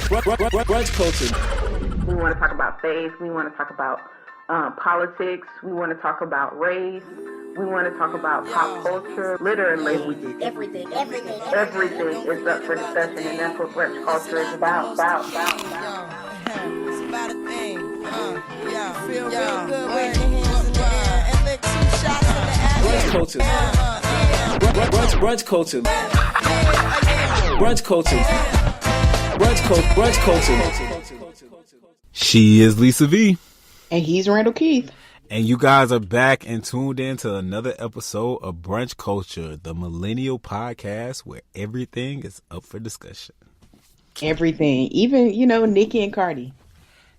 Brunch culture. We want to talk about faith. We want to talk about politics. We want to talk about race. We want to talk about pop culture. Literally, everything is up for discussion, and that's what brunch culture is about. It's about a thing. Feel real good with your hands in the air and lick 2 shots in the air. Brunch culture. Brunch culture. Brunch culture. Brunch culture. She is Lisa V. And he's Randall Keith. And you guys are back and tuned in to another episode of Brunch Culture, the millennial podcast where everything is up for discussion. Everything. Even, Nicki and Cardi.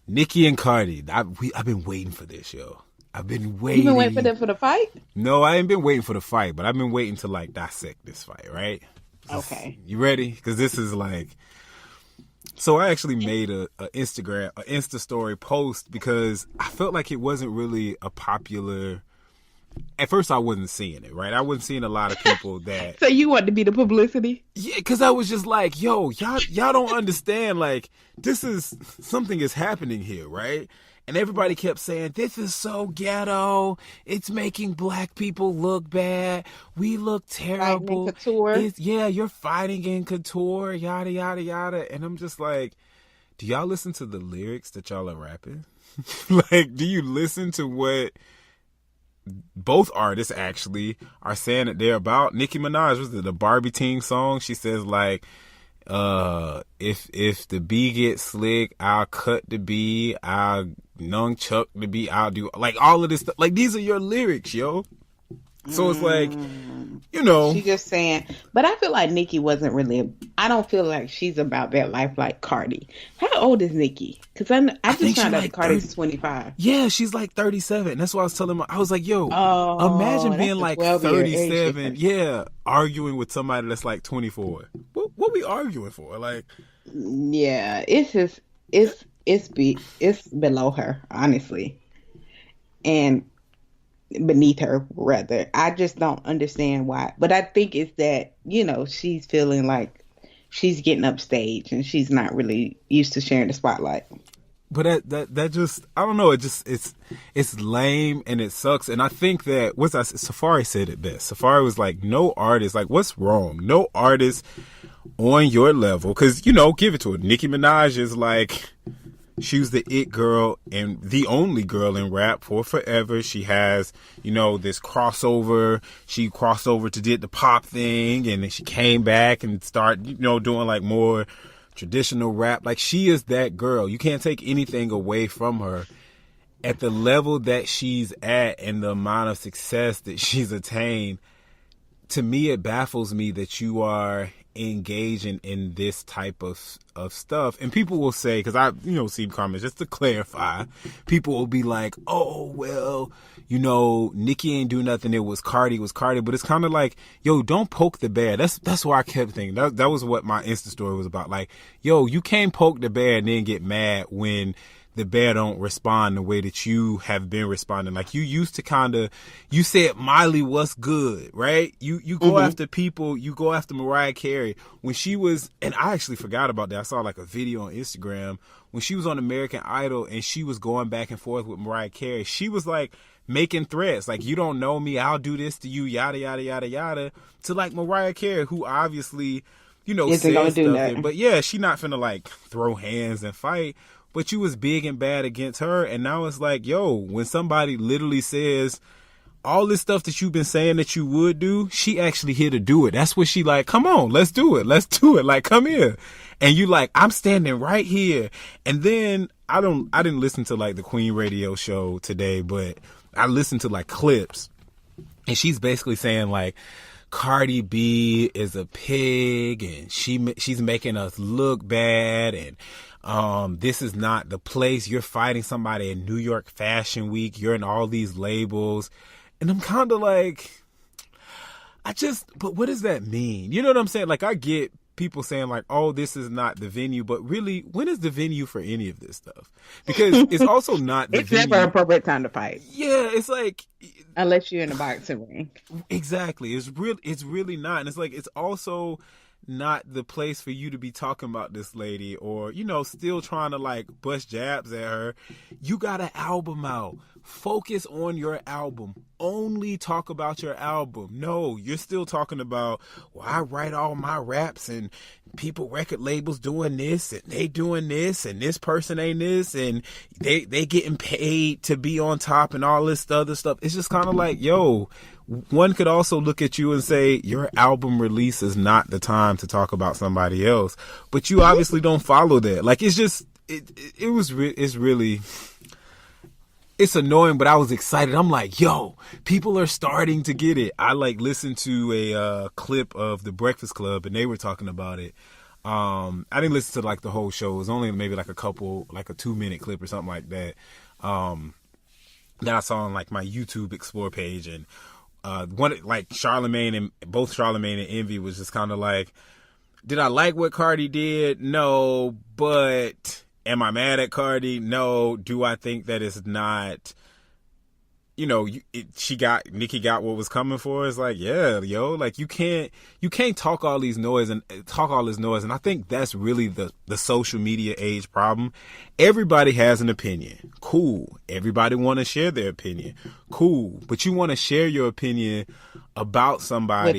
Nicki and Cardi. I've been waiting for this, yo. I've been waiting. You been waiting for them for the fight? No, I ain't been waiting for the fight, but I've been waiting to, dissect this fight, right? Okay. You ready? Because this is So I actually made a Insta story post because I felt like it wasn't really a popular. At first, I wasn't seeing it, right? I wasn't seeing a lot of people that. So you want to be the publicity? Yeah, because I was just like, yo, y'all don't understand. Something is happening here, right? And everybody kept saying, this is so ghetto. It's making black people look bad. We look terrible. Fighting in couture. You're fighting in couture, yada, yada, yada. And I'm just like, do y'all listen to the lyrics that y'all are rapping? Do you listen to what both artists actually are saying that they're about? Nicki Minaj, was it the Barbie Teen song? She says, if the bee gets slick, I'll cut the bee, I'll nunchuck the bee, I'll do all of this stuff. These are your lyrics, yo. So it's She's just saying, but I feel like Nicki wasn't really. I don't feel like she's about that life like Cardi. How old is Nicki? Because I just found out Cardi's 25. Yeah, she's 37. That's why I was telling her. I was like, yo, imagine being 37. Yeah, arguing with somebody that's 24. What we arguing for? Yeah, it's just it's below her, honestly, and beneath her rather. I just don't understand why, but I think it's that she's feeling like she's getting upstage and she's not really used to sharing the spotlight. But that just, I don't know, it's lame and it sucks. And I think that Safari said it best. Safari was like, no artist, what's wrong? No artist on your level, because give it to her. Nicki Minaj is she was the it girl and the only girl in rap for forever. She has, this crossover. She crossed over to did the pop thing, and then she came back and started, doing more traditional rap. She is that girl. You can't take anything away from her. At the level that she's at and the amount of success that she's attained, to me, it baffles me that you are engaging in this type of stuff. And people will say, because I see comments, just to clarify, people will be like, oh well, Nicki ain't do nothing, it was Cardi. But it's kind of yo, don't poke the bear. That's why I kept thinking that was what my Insta story was about. Yo, you can't poke the bear and then get mad when the bear don't respond the way that you have been responding. You used to you said, Miley, what's good, right? You go after people, you go after Mariah Carey. When she was, and I actually forgot about that. I saw a video on Instagram when she was on American Idol and she was going back and forth with Mariah Carey. She was making threats, you don't know me, I'll do this to you, yada, yada, yada, yada, to Mariah Carey, who obviously, isn't gonna do that. But yeah, she not finna throw hands and fight. But you was big and bad against her, and now it's yo, when somebody literally says all this stuff that you've been saying that you would do, she actually here to do it. That's what she come on, let's do it. Come here. And you I'm standing right here. And then I didn't listen to the Queen radio show today, but I listened to clips, and she's basically saying Cardi B is a pig and she's making us look bad, and this is not the place. You're fighting somebody in New York Fashion Week. You're in all these labels. And I'm kind of but what does that mean? You know what I'm saying? I get people saying oh, this is not the venue, but really, when is the venue for any of this stuff? Because it's also not the venue. It's never an appropriate time to fight. Yeah, it's unless you're in a boxing ring. Exactly. It's really not. And it's it's also not the place for you to be talking about this lady, or, you know, still trying to like bust jabs at her. You got an album out. Focus on your album. Only talk about your album. No, you're still talking about, well, I write all my raps and people, record labels doing this and they doing this and this person ain't this and they getting paid to be on top and all this other stuff. It's just kind of like, yo, one could also look at you and say your album release is not the time to talk about somebody else, but you obviously don't follow that. Like, it's just, it's really, it's annoying, but I was excited. I'm like, yo, people are starting to get it. I like listened to a clip of The Breakfast Club and they were talking about it. I didn't listen to like the whole show. It was only maybe like a 2-minute clip or something like that. That I saw on like my YouTube Explore page, and one, like Charlemagne and Envy was just kind of like, did I like what Cardi did? No, but am I mad at Cardi? No. Do I think that it's not, you know, Nicki got what was coming for her? It's like, yeah, yo, like you can't talk all this noise. And I think that's really the social media age problem. Everybody has an opinion. Cool. Everybody want to share their opinion. Cool. But you want to share your opinion about somebody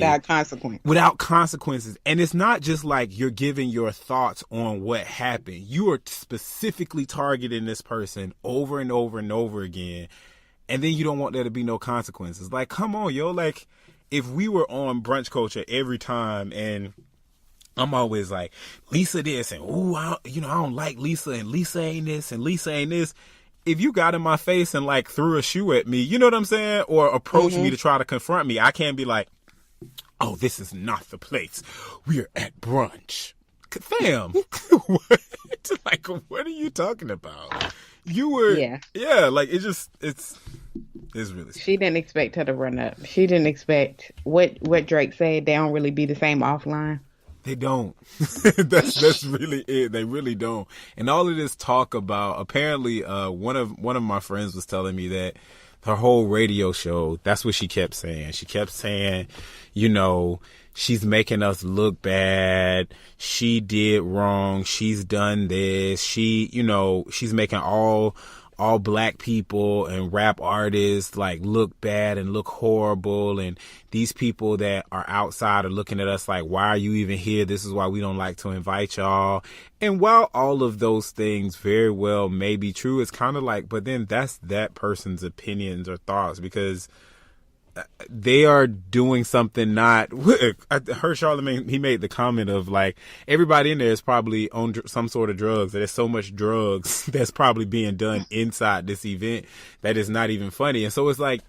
without consequences. And it's not just like you're giving your thoughts on what happened. You are specifically targeting this person over and over and over again. And then you don't want there to be no consequences. Like, come on, yo. Like, if we were on Brunch Culture every time and I'm always like, Lisa this and, ooh, I don't like Lisa and Lisa ain't this and Lisa ain't this. If you got in my face and like threw a shoe at me, you know what I'm saying? Or approached me to try to confront me, I can't be like, oh, this is not the place. We are at brunch. Fam, what? Like, what are you talking about? You were, like, it's really. She didn't expect her to run up. She didn't expect what Drake said. They don't really be the same offline. They don't. That's really it. They really don't. And all of this talk about, apparently, one of my friends was telling me that her whole radio show, that's what she kept saying. She kept saying, you know, she's making us look bad. She did wrong. She's done this. She's making all black people and rap artists like look bad and look horrible. And these people that are outside are looking at us like, why are you even here? This is why we don't like to invite y'all. And while all of those things very well may be true, it's kind of like, but then that's that person's opinions or thoughts, because they are doing something not. I heard Charlemagne, he made the comment of like, everybody in there is probably on some sort of drugs. There's so much drugs that's probably being done inside this event that is not even funny. And so it's like,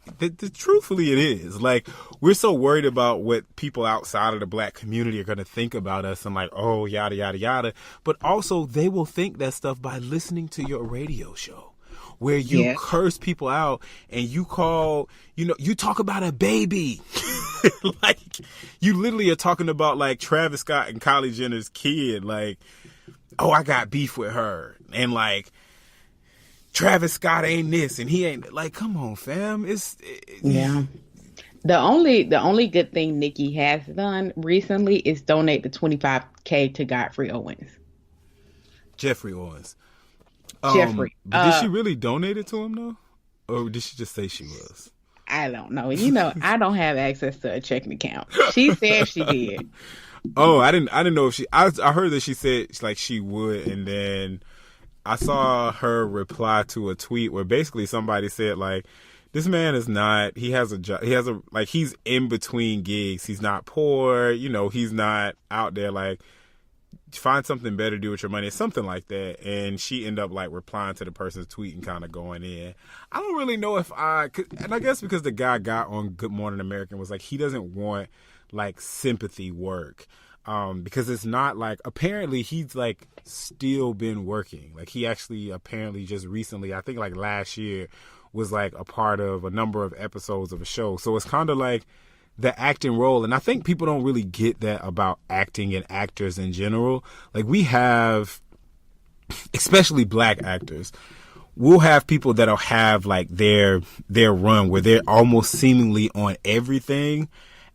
truthfully it is. Like, we're so worried about what people outside of the black community are going to think about us and like, oh, yada, yada, yada. But also they will think that stuff by listening to your radio show, where you curse people out and you call, you talk about a baby. Like, you literally are talking about like Travis Scott and Kylie Jenner's kid. Like, oh, I got beef with her. And like, Travis Scott ain't this and he ain't, like, come on, fam. Yeah. The only good thing Nicki has done recently is donate the $25K to Godfrey Owens. Jeffrey Owens. Jeffrey. Did she really donate it to him though? Or did she just say she was? I don't know. I don't have access to a checking account. She said she did. Oh, I didn't know if she, I heard that she said like she would, and then I saw her reply to a tweet where basically somebody said like, this man is not, he has a job, he's in between gigs. He's not poor, he's not out there like, find something better to do with your money, something like that. And she ended up like replying to the person's tweet and kind of going in. I don't really know if and I guess because the guy got on Good Morning America was like, he doesn't want like sympathy work. Because it's not like, apparently he's like still been working. Like, he actually apparently just recently, I think like last year, was like a part of a number of episodes of a show. So it's kind of like the acting role. And I think people don't really get that about acting and actors in general. Like, we have, especially black actors, we'll have people that'll have like their run where they're almost seemingly on everything.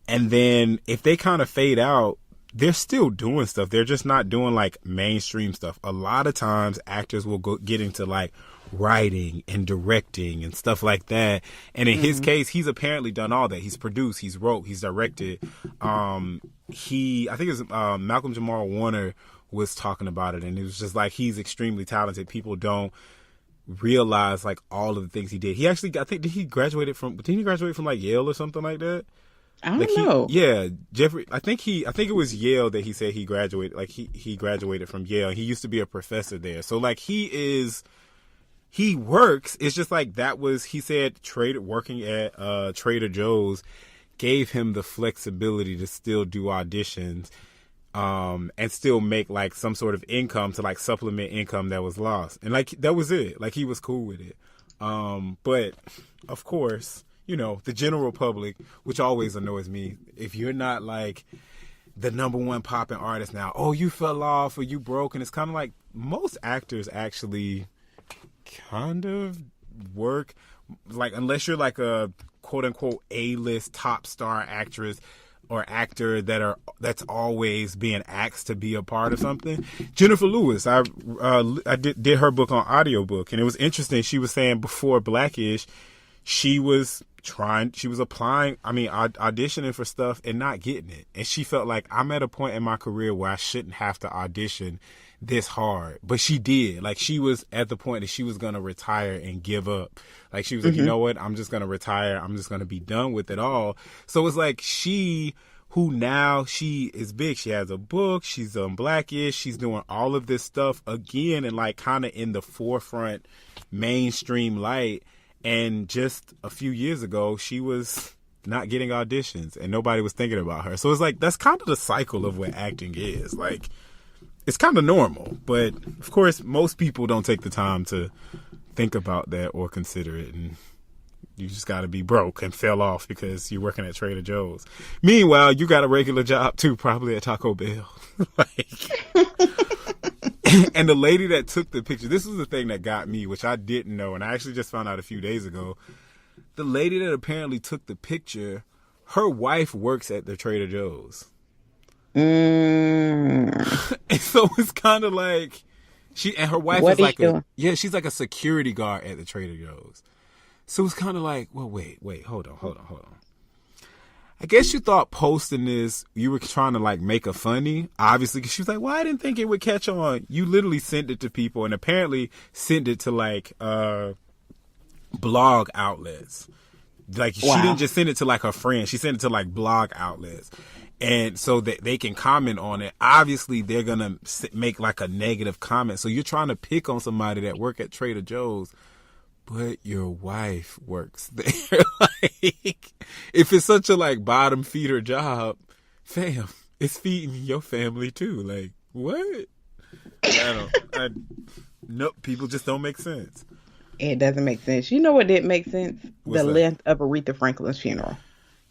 And then if they kind of fade out, they're still doing stuff. They're just not doing like mainstream stuff. A lot of times actors will get into like writing and directing and stuff like that. And in his case, he's apparently done all that. He's produced, he's wrote, he's directed. I think it was Malcolm Jamal Warner was talking about it, and it was just like, he's extremely talented. People don't realize like all of the things he did. He actually, I think, didn't he graduate from like Yale or something like that? I don't know. Yeah, Jeffrey. I think it was Yale that he said he graduated. Like he graduated from Yale. He used to be a professor there. So like he works. It's just like he said working at Trader Joe's gave him the flexibility to still do auditions, and still make like some sort of income to like supplement income that was lost. And like that was it. Like he was cool with it. But of course, you know, the general public, which always annoys me, if you're not like the number one popping artist now, oh, you fell off or you broke. And it's kind of like most actors actually kind of work like, unless you're like a quote unquote A-list top star actress or actor that's always being asked to be a part of something. Jennifer Lewis, I did her book on audiobook, and it was interesting. She was saying before Blackish, she was applying, auditioning for stuff and not getting it. And she felt like, I'm at a point in my career where I shouldn't have to audition this hard. But she did. Like, she was at the point that she was going to retire and give up. Like, she was like, you know what? I'm just going to retire. I'm just going to be done with it all. So it's like she is big. She has a book. She's on Blackish. She's doing all of this stuff again and like kind of in the forefront mainstream light. And just a few years ago, she was not getting auditions and nobody was thinking about her. So it's like, that's kind of the cycle of what acting is. Like, it's kind of normal. But of course, most people don't take the time to think about that or consider it. And you just got to be broke and fell off because you're working at Trader Joe's. Meanwhile, you got a regular job too, probably at Taco Bell. And the lady that took the picture, this was the thing that got me, which I didn't know, and I actually just found out a few days ago. The lady that apparently took the picture, her wife works at the Trader Joe's. And so it's kind of like her wife is like she's like a security guard at the Trader Joe's. So it's kind of like, well, wait, hold on. I guess you thought posting this, you were trying to like make a funny, obviously, because she was like, well, I didn't think it would catch on. You literally sent it to people and apparently sent it to like blog outlets. Like, wow. She didn't just send it to like her friends. She sent it to like blog outlets. And so that they can comment on it. Obviously, they're going to make like a negative comment. So you're trying to pick on somebody that work at Trader Joe's. But your wife works there. Like, if it's such a like bottom feeder job, fam, it's feeding your family too. Like, what? No, people just don't make sense. It doesn't make sense. You know what did make sense? What's the length of Aretha Franklin's funeral.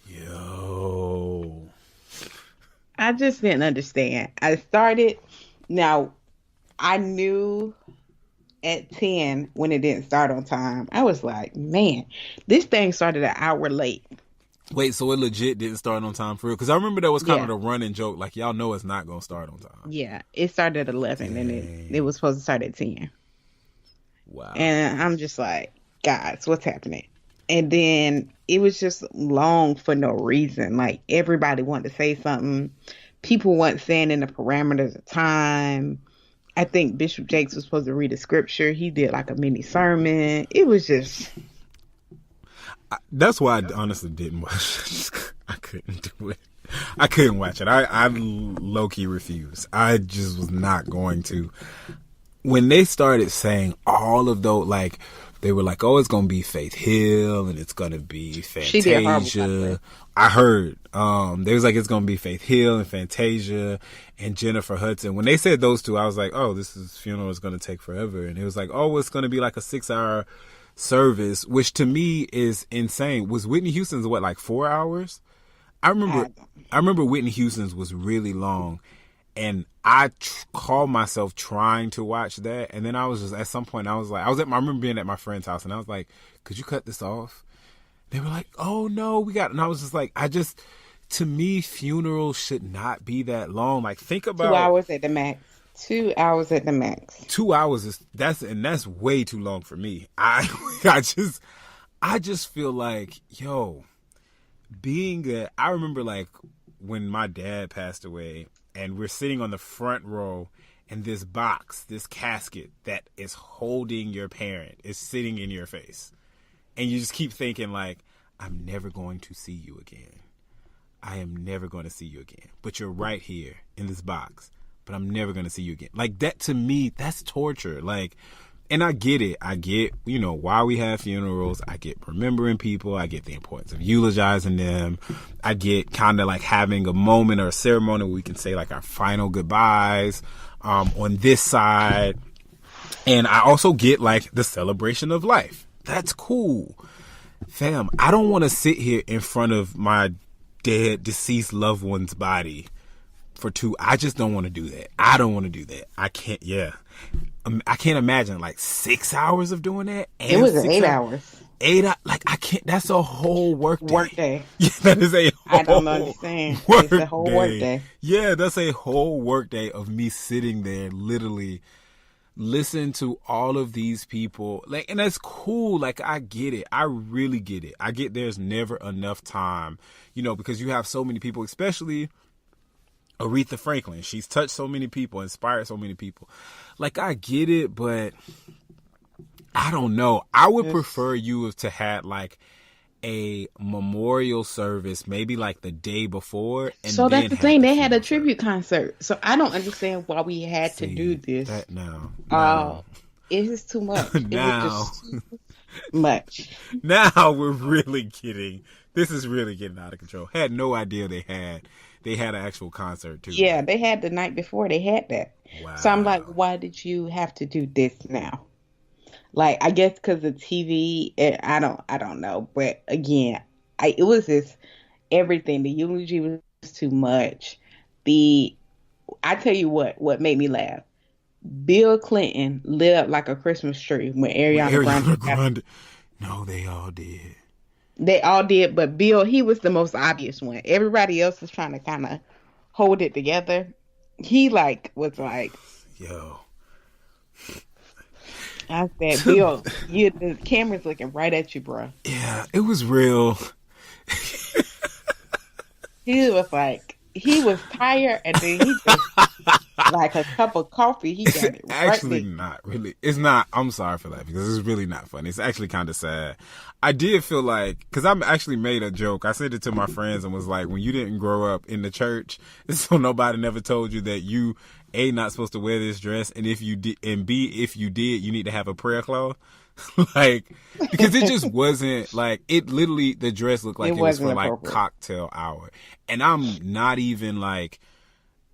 Yo. I just didn't understand. Now, I knew at 10 when it didn't start on time. I was like, man, this thing started an hour late. Wait, so it legit didn't start on time for real? Because I remember that was kind of the running joke. Like, y'all know it's not going to start on time. Yeah, it started at 11 Dang. And it was supposed to start at 10. Wow. And I'm just like, guys, what's happening? And then it was just long for no reason. Like, everybody wanted to say something. People weren't saying in the parameters of time. I think Bishop Jakes was supposed to read a scripture. He did like a mini sermon. It was just... That's why I honestly didn't watch it. I couldn't do it. I couldn't watch it. I low-key refused. I just was not going to. When they started saying all of those, like, they were like, oh, it's going to be Faith Hill and it's going to be Fantasia. I heard. They was like, it's going to be Faith Hill and Fantasia and Jennifer Hudson. When they said those two, I was like, oh, funeral is going to take forever. And it was like, oh, it's going to be like a 6-hour service, which to me is insane. Was Whitney Houston's like 4 hours? I remember Whitney Houston's was really long. And I called myself trying to watch that. And then I was just, at some point, I remember being at my friend's house and I was like, could you cut this off? They were like, oh no, and I was just like, to me, funerals should not be that long. Like, think about 2 hours at the max. 2 hours at the max. 2 hours that's way too long for me. I just feel like, yo, I remember like when my dad passed away and we're sitting on the front row and this casket that is holding your parent is sitting in your face. And you just keep thinking like, I'm never going to see you again. I am never going to see you again. But you're right here in this box. But I'm never going to see you again. Like, that to me, that's torture. Like, and I get it. I get, why we have funerals. I get remembering people. I get the importance of eulogizing them. I get kind of like having a moment or a ceremony where we can say like our final goodbyes on this side. And I also get like the celebration of life. That's cool. Fam, I don't want to sit here in front of my dead, deceased loved one's body I just don't want to do that. I don't want to do that. I can't, I can't imagine like 6 hours of doing that. And it was 8 hours. 8 hours, like I can't, that's a whole work day. Work day. Yeah, that is a whole I don't understand. It's a whole work day. Yeah, that's a whole work day of me sitting there literally listen to all of these people, like, and that's cool. Like, I get it. I really get it. I get there's never enough time, because you have so many people, especially Aretha Franklin. She's touched so many people, inspired so many people. Like, I get it, but I don't know. I would prefer you to have like a memorial service, maybe like the day before. And so then that's the thing. They had a tribute concert. So I don't understand why we had to do this. It is too much. Now. It was just too much. Now we're really getting. This is really getting out of control. Had no idea they had an actual concert too. Yeah, they had the night before. They had that. Wow. So I'm like, why did you have to do this now? Like, I guess because of TV. I don't know. But again, it was just everything. The eulogy was too much. I tell you what made me laugh. Bill Clinton lit up like a Christmas tree when Ariana Grande. No, they all did. They all did, but Bill, he was the most obvious one. Everybody else was trying to kind of hold it together. He was like, yo. I said, Bill, the camera's looking right at you, bro. Yeah, it was real. He was tired, and then he just, like a cup of coffee, he got it right. Actually, not really. It's not. I'm sorry for that because it's really not funny. It's actually kind of sad. I did feel like, because I actually made a joke. I sent it to my friends and was like, when you didn't grow up in the church, so nobody never told you that you, A, not supposed to wear this dress, and if you did, and B, if you did, you need to have a prayer cloth. Like, because it just wasn't like, it literally, the dress looked like it was for like cocktail hour. And I'm not even like,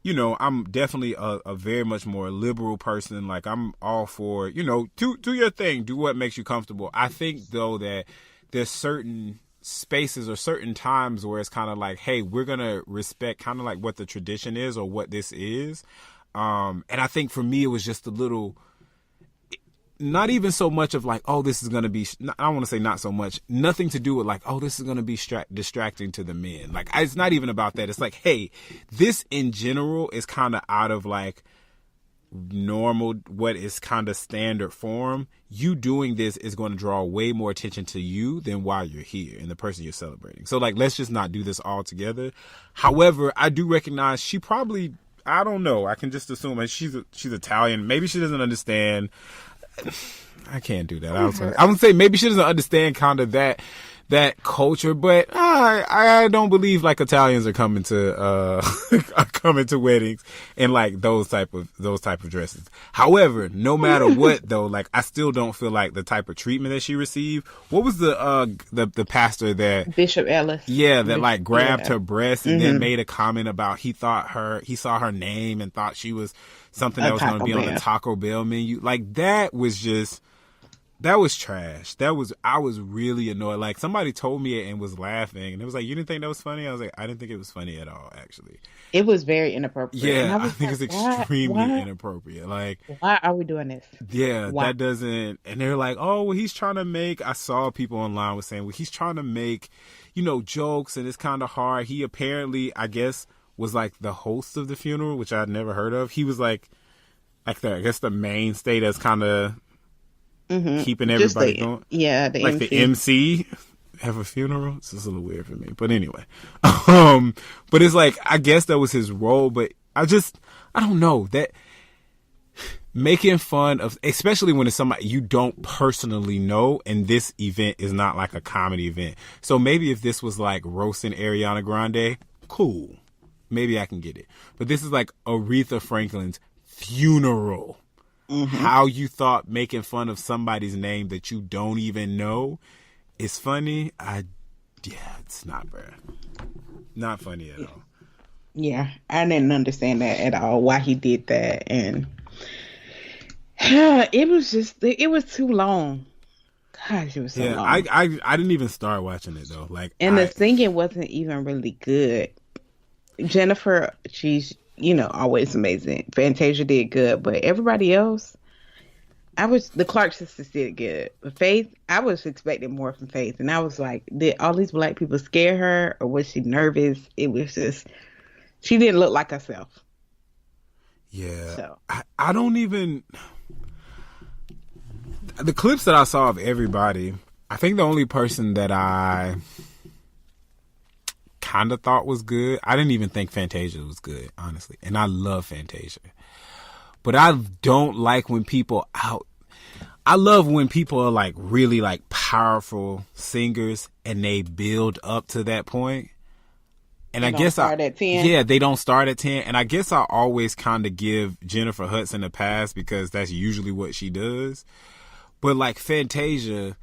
I'm definitely a very much more liberal person. Like, I'm all for, do your thing, do what makes you comfortable. I think though that there's certain spaces or certain times where it's kind of like, hey, we're going to respect kind of like what the tradition is or what this is. And I think for me, it was just a little, not even so much of like, oh, this is going to be, I want to say not so much, nothing to do with like, oh, this is going to be distracting to the men. Like, it's not even about that. It's like, hey, this in general is kind of out of like normal, what is kind of standard form. You doing this is going to draw way more attention to you than while you're here and the person you're celebrating. So like, let's just not do this all together. However, I do recognize she probably, I don't know, I can just assume she's Italian. Maybe she doesn't understand. I can't do that. I would say maybe she doesn't understand kind of that culture, but I don't believe like Italians are coming to weddings in like those type of dresses. However, no matter what though, like I still don't feel like the type of treatment that she received. What was the pastor that Bishop Ellis? Yeah, that like grabbed her breast and then made a comment about he saw her name and thought she was something that was going to be on the Taco Bell menu. Like that was just That was trash. I was really annoyed. Like, somebody told me it and was laughing, and it was like, you didn't think that was funny? I was like, I didn't think it was funny at all, actually. It was very inappropriate. Yeah, And I think like, it's extremely why? inappropriate. Like, Why are we doing this? yeah, Why? that doesn't. And they're like, oh, well, he's trying to make. I saw people online was saying, well, he's trying to make, jokes, and it's kind of hard. He apparently, I guess, was like the host of the funeral, which I'd never heard of. He was like the mainstay that's kind of keeping everybody going. Yeah, the like MC. the MC have a funeral. This is a little weird for me, but anyway. But it's like, I guess that was his role, but I don't know, that making fun of, especially when it's somebody you don't personally know, and this event is not like a comedy event. So maybe if this was like roasting Ariana Grande, cool, maybe I can get it. But this is like Aretha Franklin's funeral. How you thought making fun of somebody's name that you don't even know is funny? It's not, bro. Not funny at all. Yeah, I didn't understand that at all, why he did that. And it was too long. Gosh, it was so long. I didn't even start watching it, though. Like, And the singing wasn't even really good. Jennifer, she's, always amazing. Fantasia did good, but everybody else, the Clark sisters did good. But Faith, I was expecting more from Faith. And I was like, did all these black people scare her, or was she nervous? It was just, she didn't look like herself. Yeah. So. I don't even, the clips that I saw of everybody, I think the only person that I kind of thought was good, I didn't even think Fantasia was good, honestly. And I love Fantasia. But I don't like when I love when people are like really like powerful singers and they build up to that point. And I guess start at 10. Yeah, they don't start at 10. And I guess I always kind of give Jennifer Hudson a pass because that's usually what she does. But like Fantasia,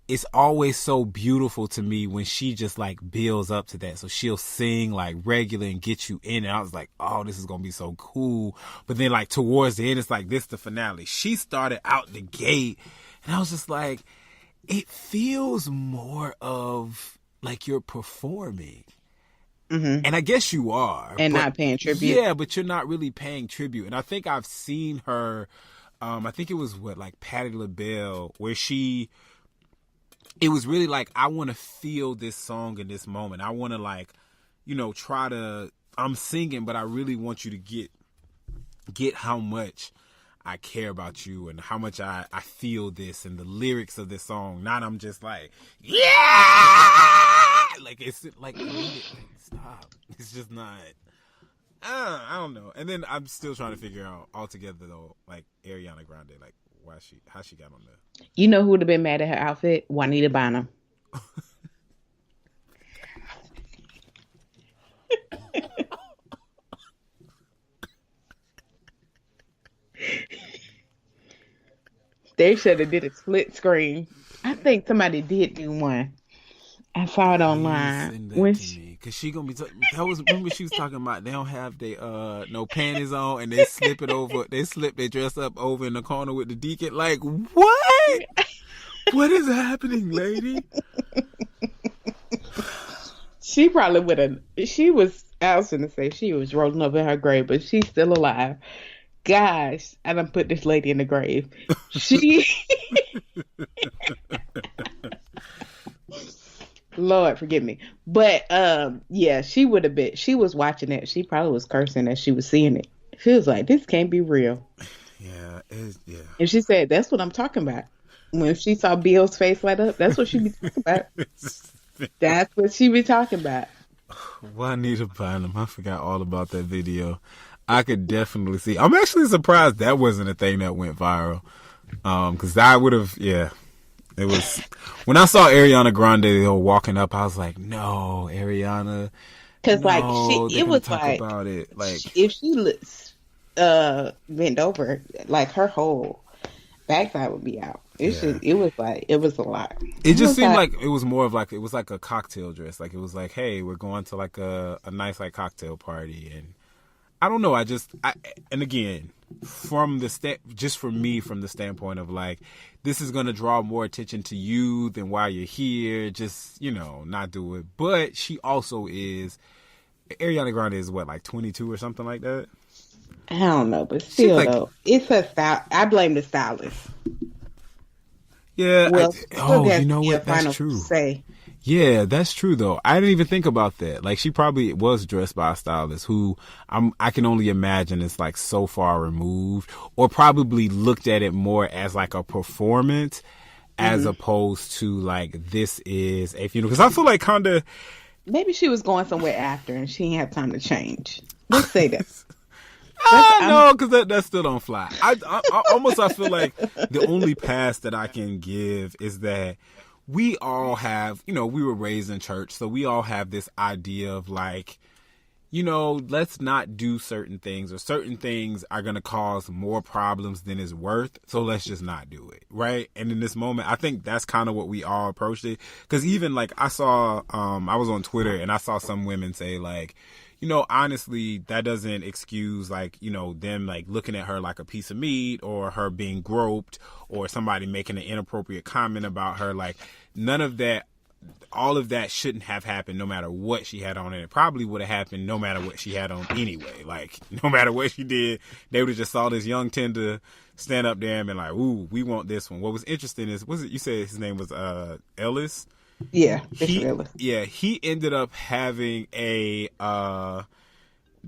it's always so beautiful to me when she just like builds up to that. So she'll sing like regular and get you in. And I was like, oh, this is going to be so cool. But then like towards the end, it's like, this the finale. She started out the gate and I was just like, it feels more of like you're performing. And I guess you are. And not paying tribute. Yeah, but you're not really paying tribute. And I think I've seen her, I think it was like Patti LaBelle, where it was really like, I want to feel this song in this moment. I want to like, I'm singing, but I really want you to get how much I care about you and how much I feel this and the lyrics of this song. Not I'm just like, yeah! Like, it's like, stop. It's just not, I don't know. And then I'm still trying to figure out altogether though, like Ariana Grande, like how she got on there. You know who would have been mad at her outfit? Juanita Bynum. They should have did a split screen. I think somebody did do one. I saw it online. Cause she gonna be remember she was talking about they don't have they no panties on and they slip their dress up over in the corner with the deacon. Like, what? What is happening, lady? She probably would have. I was gonna say she was rolling up in her grave, but she's still alive. Gosh, I done put this lady in the grave. She. Lord, forgive me. But yeah, she would have been. She was watching it. She probably was cursing as she was seeing it. She was like, "This can't be real." Yeah, yeah. And she said, "That's what I'm talking about." When she saw Bill's face light up, that's what she be talking about. That's what she be talking about. Juanita Bynum. I forgot all about that video. I could definitely see. I'm actually surprised that wasn't a thing that went viral. Because I would have, yeah. It was when I saw Ariana Grande walking up, I was like, "No, Ariana." Because no, like it was like about it. Like if she bent over, like her whole backside would be out. It was a lot. It just seemed like it was more of like it was like a cocktail dress. Like it was like, hey, we're going to like a nice like cocktail party, and I don't know. And again, from the just for me, from the standpoint of like, this is going to draw more attention to you than while you're here. Just, not do it. But she also is, Ariana Grande is what, like 22 or something like that? I don't know, but still, like, though, it's her style. I blame the stylist. Yeah. Well, you know what? That's true. Yeah, that's true though. I didn't even think about that. Like, she probably was dressed by a stylist who I can only imagine is like so far removed, or probably looked at it more as like a performance as opposed to like, this is a funeral. Because I feel like kinda maybe she was going somewhere after and she didn't have time to change. Let's say that. No, because that still don't fly. I feel like the only pass that I can give is that we all have, we were raised in church, so we all have this idea of like, let's not do certain things, or certain things are going to cause more problems than it's worth, so let's just not do it, right? And in this moment, I think that's kind of what we all approached it. Because even like I saw, I was on Twitter and I saw some women say like, honestly, that doesn't excuse like, them like looking at her like a piece of meat, or her being groped, or somebody making an inappropriate comment about her. Like, none of that, all of that shouldn't have happened no matter what she had on. And it probably would have happened no matter what she had on anyway. Like, no matter what she did, they would have just saw this young tender stand up there and been like, ooh, we want this one. What was interesting is, you said his name was Ellis? Yeah, he ended up having a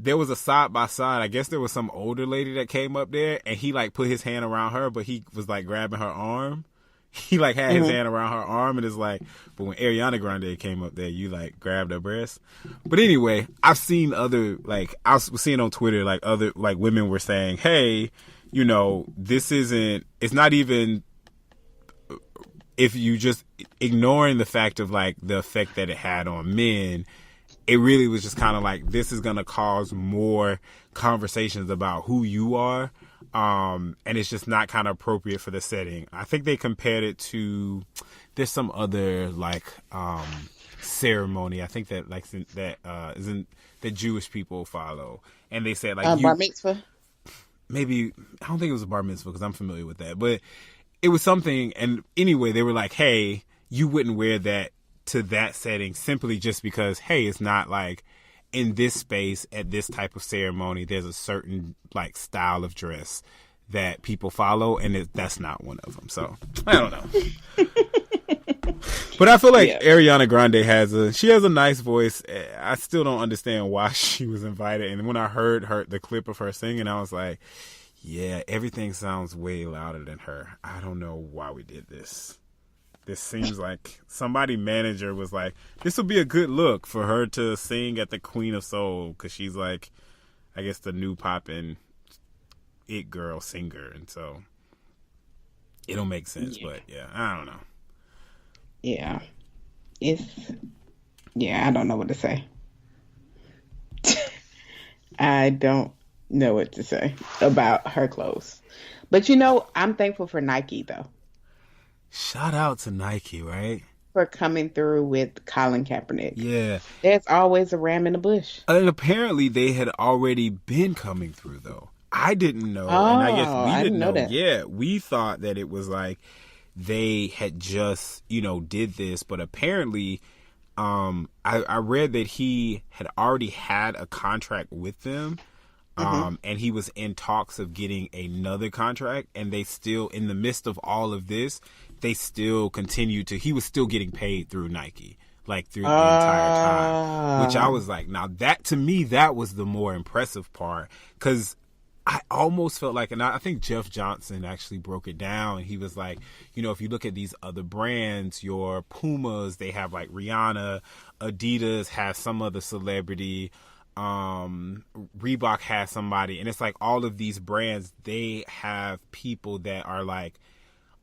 there was a side by side. I guess there was some older lady that came up there, and he like put his hand around her, but he was like grabbing her arm. He like had his hand around her arm, and it's like, but when Ariana Grande came up there, you like grabbed her breast. But anyway, I've seen other, like, I was seeing on Twitter, like, other like women were saying, hey, this isn't, it's not even, if you just ignoring the fact of like the effect that it had on men, it really was just kind of like, this is going to cause more conversations about who you are. And it's just not kind of appropriate for the setting. I think they compared it to, there's some other like, ceremony. I think that like, isn't that Jewish people follow. And they said like, bar mitzvah? Maybe, I don't think it was a bar mitzvah because I'm familiar with that, but it was something. And anyway, they were like, hey, you wouldn't wear that to that setting simply just because, hey, it's not like in this space at this type of ceremony, there's a certain like style of dress that people follow, and that's not one of them. So I don't know. But I feel like Ariana Grande has a nice voice. I still don't understand why she was invited. And when I heard the clip of her singing, I was like, yeah, everything sounds way louder than her. I don't know why we did this. This seems like somebody manager was like, this would be a good look for her to sing at the Queen of Soul, because she's like, I guess, the new poppin' it girl singer, and so it'll make sense. But yeah, I don't know. Yeah, I don't know what to say. I don't know what to say about her clothes, but I'm thankful for Nike though. Shout out to Nike, right? For coming through with Colin Kaepernick. Yeah. There's always a ram in the bush. And apparently they had already been coming through, though. I didn't know. And I guess we didn't know that. Yeah, we thought that it was like they had just, did this. But apparently, I read that he had already had a contract with them. And he was in talks of getting another contract, and they still, in the midst of all of this, they still continued he was still getting paid through Nike, like through the entire time, which I was like, now that, to me, that was the more impressive part, because I almost felt like, and I think Jeff Johnson actually broke it down, and he was like, if you look at these other brands, your Pumas, they have like Rihanna, Adidas has some other celebrity, Reebok has somebody, and it's like all of these brands, they have people that are like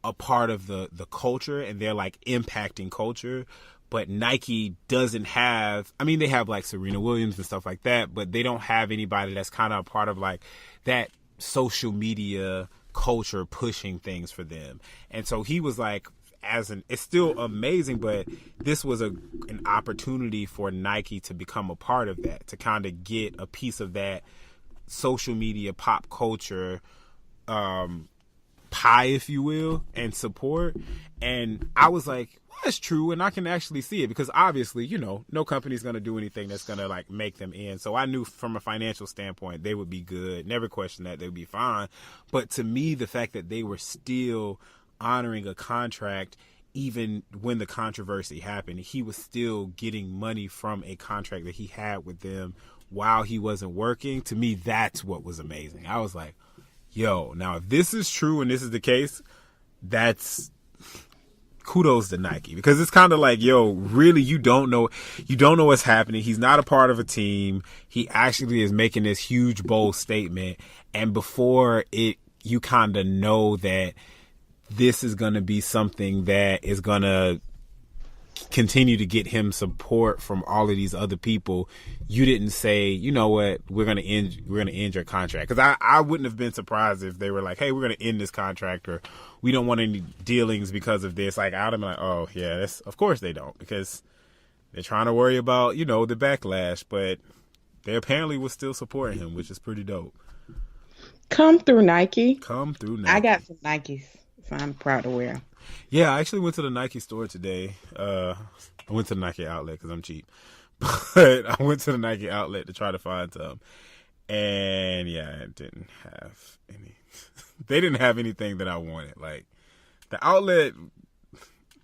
a part of the culture, and they're like impacting culture. But Nike doesn't have, they have like Serena Williams and stuff like that, but they don't have anybody that's kind of a part of like that social media culture pushing things for them. And so he was like, it's still amazing, but this was an opportunity for Nike to become a part of that, to kind of get a piece of that social media, pop culture, pie, if you will, and support. And I was like, well, that's true, and I can actually see it, because obviously, you know, no company's going to do anything that's going to like make them in. So I knew from a financial standpoint they would be good. Never questioned that, they would be fine. But to me, the fact that they were still honoring a contract, even when the controversy happened, he was still getting money from a contract that he had with them while he wasn't working. To me, that's what was amazing. I was like, yo, now if this is true and this is the case, that's kudos to Nike, because it's kind of like, yo, really, you don't know what's happening. He's not a part of a team. He actually is making this huge, bold statement, and before it, you kind of know that this is going to be something that is going to continue to get him support from all of these other people. You didn't say, you know what, we're gonna end your contract, because I wouldn't have been surprised if they were like, hey, we're gonna end this contract, or we don't want any dealings because of this. Like, I'd have been like, oh yeah, that's, of course they don't, because they're trying to worry about, you know, the backlash. But they apparently was still supporting him, which is pretty dope. Come through Nike. I got some Nikes, so I'm proud to wear them. Yeah, I actually went to the Nike store today. I went to the Nike outlet because I'm cheap. But I went to the Nike outlet to try to find some. And yeah, it didn't have any. They didn't have anything that I wanted. Like, the outlet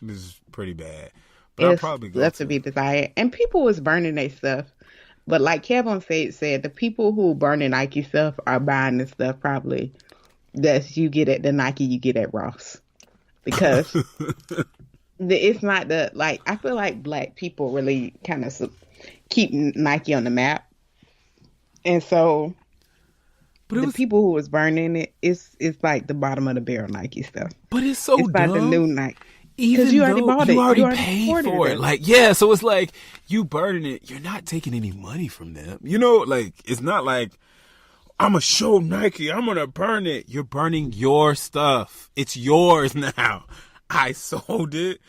was pretty bad. But I'll probably go left to be desired. And people was burning their stuff. But like Kevin said, the people who burning Nike stuff are buying the stuff probably that you get at the Nike you get at Ross. Because it's not the, like, I feel like black people really kind of keep Nike on the map. And so the people who was burning it's like the bottom of the barrel Nike stuff. But it's so dumb. It's about the new Nike. Even you already bought it. You already paid for it. Like, yeah, so it's like, you burning it, you're not taking any money from them. You know, like, it's not like, I'm going to show Nike, I'm going to burn it. You're burning your stuff. It's yours now. I sold it.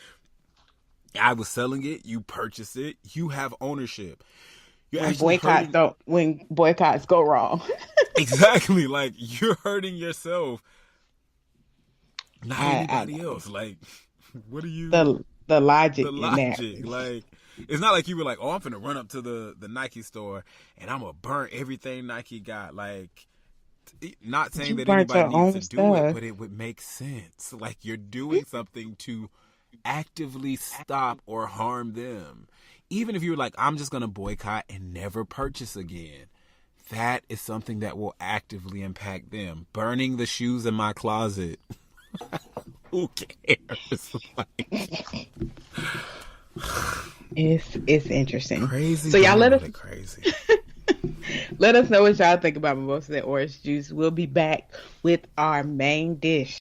I was selling it. You purchased it. You have ownership. When boycotts go wrong. Exactly. Like, you're hurting yourself, not anybody else. Like, what are you... The logic. Like, it's not like you were like, oh, I'm finna run up to the Nike store and I'm gonna burn everything Nike got. Like, not saying that anybody needs to do it, but it would make sense. Like, you're doing something to actively stop or harm them. Even if you were like, I'm just gonna boycott and never purchase again, that is something that will actively impact them. Burning the shoes in my closet. Who cares? Like, it's interesting. Crazy. So y'all let us crazy. Let us know what y'all think about mimosa and orange juice. We'll be back with our main dish.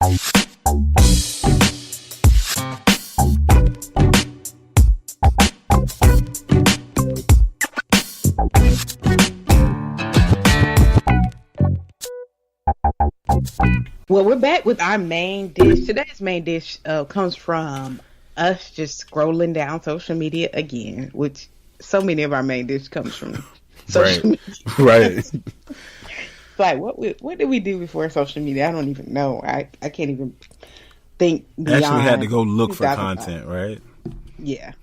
Well, we're back with our main dish. Today's main dish comes from us just scrolling down social media again, which so many of our main dish comes from social media. Right. It's like, what did we do before social media? I don't even know. I can't even think beyond. Actually had to go look for content, right? Yeah.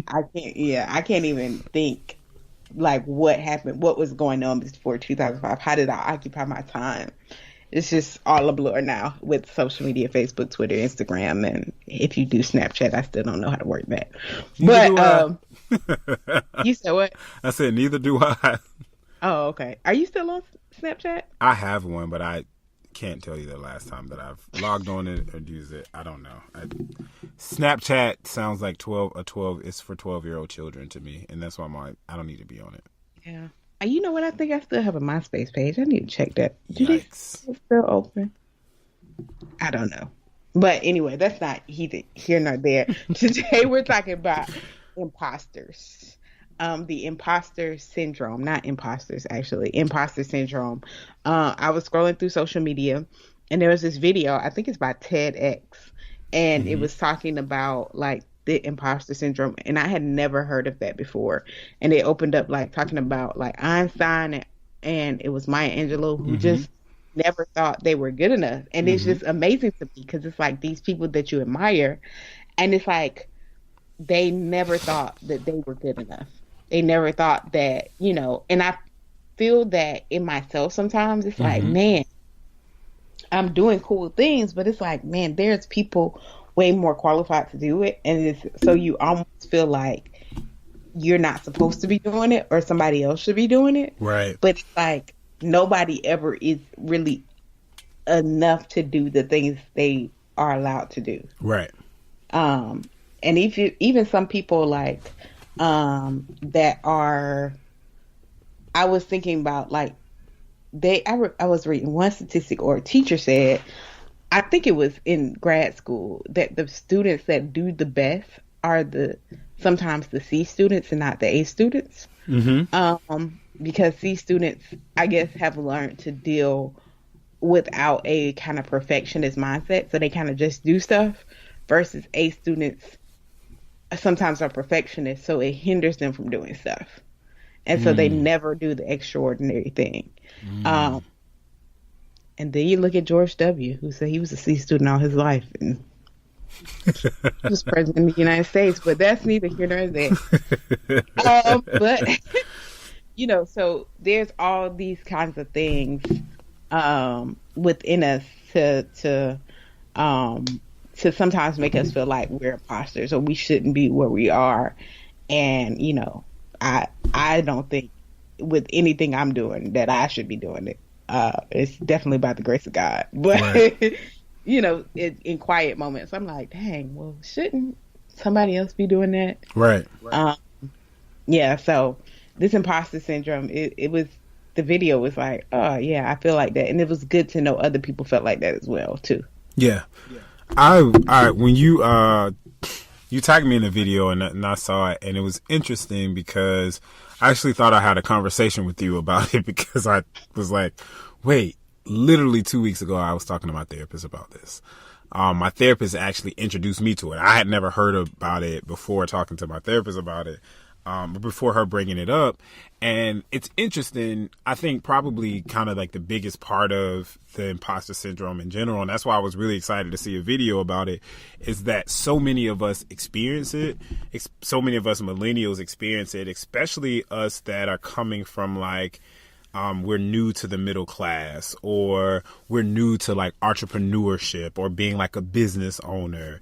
I can't even think like what happened, what was going on before 2005. How did I occupy my time? It's just all a blur now with social media, Facebook, Twitter, Instagram, and if you do Snapchat, I still don't know how to work that. But you said what? I said neither do I. Oh, okay. Are you still on Snapchat? I have one, but I can't tell you the last time that I've logged on it or used it. I don't know. Snapchat sounds like 12. It's for 12-year-old children to me, and that's why I don't need to be on it. Yeah. You know what? I think I still have a MySpace page. I need to check that. Do they still open? I don't know. But anyway, that's not here nor there. Today we're talking about imposters. The imposter syndrome. Not imposters, actually. Imposter syndrome. I was scrolling through social media, and there was this video. I think it's by TEDx. And it was talking about, like, the imposter syndrome, and I had never heard of that before. And they opened up like talking about like Einstein and it was Maya Angelou, who Mm-hmm. just never thought they were good enough. And it's Mm-hmm. just amazing to me because it's like these people that you admire, and it's like they never thought that they were good enough. They never thought that, and I feel that in myself sometimes. It's like, Mm-hmm. man, I'm doing cool things, but it's like, man, there's people way more qualified to do it. And so you almost feel like you're not supposed to be doing it or somebody else should be doing it. Right. But it's like nobody ever is really enough to do the things they are allowed to do. Right. And if you, even some people like that are, I was thinking about like I was reading one statistic, or a teacher said, I think it was in grad school, that the students that do the best are sometimes the C students and not the A students. Mm-hmm. Because C students, I guess, have learned to deal without a kind of perfectionist mindset, so they kind of just do stuff, versus A students sometimes are perfectionists, so it hinders them from doing stuff. And so they never do the extraordinary thing. And then you look at George W., who said he was a C student all his life, and he was president of the United States, but that's neither here nor there. But, so there's all these kinds of things within us to sometimes make us feel like we're imposters or we shouldn't be where we are. And, I don't think with anything I'm doing that I should be doing it. It's definitely by the grace of God. But, Right. In quiet moments, I'm like, dang, well, shouldn't somebody else be doing that? Right. Yeah, so this imposter syndrome, it was, the video was like, oh, yeah, I feel like that. And it was good to know other people felt like that as well, too. Yeah. When you tagged me in the video and I saw it, and it was interesting because I actually thought I had a conversation with you about it, because I was like, wait, literally 2 weeks ago, I was talking to my therapist about this. My therapist actually introduced me to it. I had never heard about it before talking to my therapist about it, but before her bringing it up. And it's interesting. I think probably kind of like the biggest part of the imposter syndrome in general, and that's why I was really excited to see a video about it, is that so many of us experience it. So many of us millennials experience it, especially us that are coming from like, we're new to the middle class, or we're new to like entrepreneurship, or being like a business owner,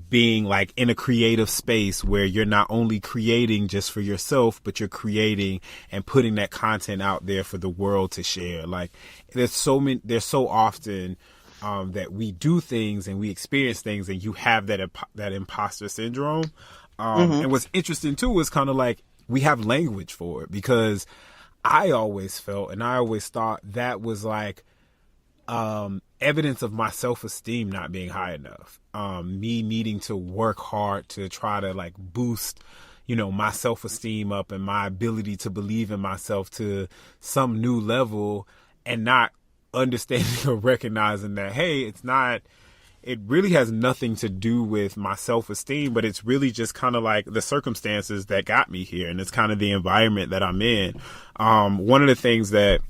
being like in a creative space where you're not only creating just for yourself, but you're creating and putting that content out there for the world to share. Like there's so often that we do things and we experience things, and you have that imposter syndrome. And what's interesting too is kind of like we have language for it, because I always felt and I always thought that was like evidence of my self-esteem not being high enough. Me needing to work hard to try to like boost, my self-esteem up and my ability to believe in myself to some new level, and not understanding or recognizing that, hey, it really has nothing to do with my self-esteem, but it's really just kind of like the circumstances that got me here. And it's kind of the environment that I'm in. One of the things that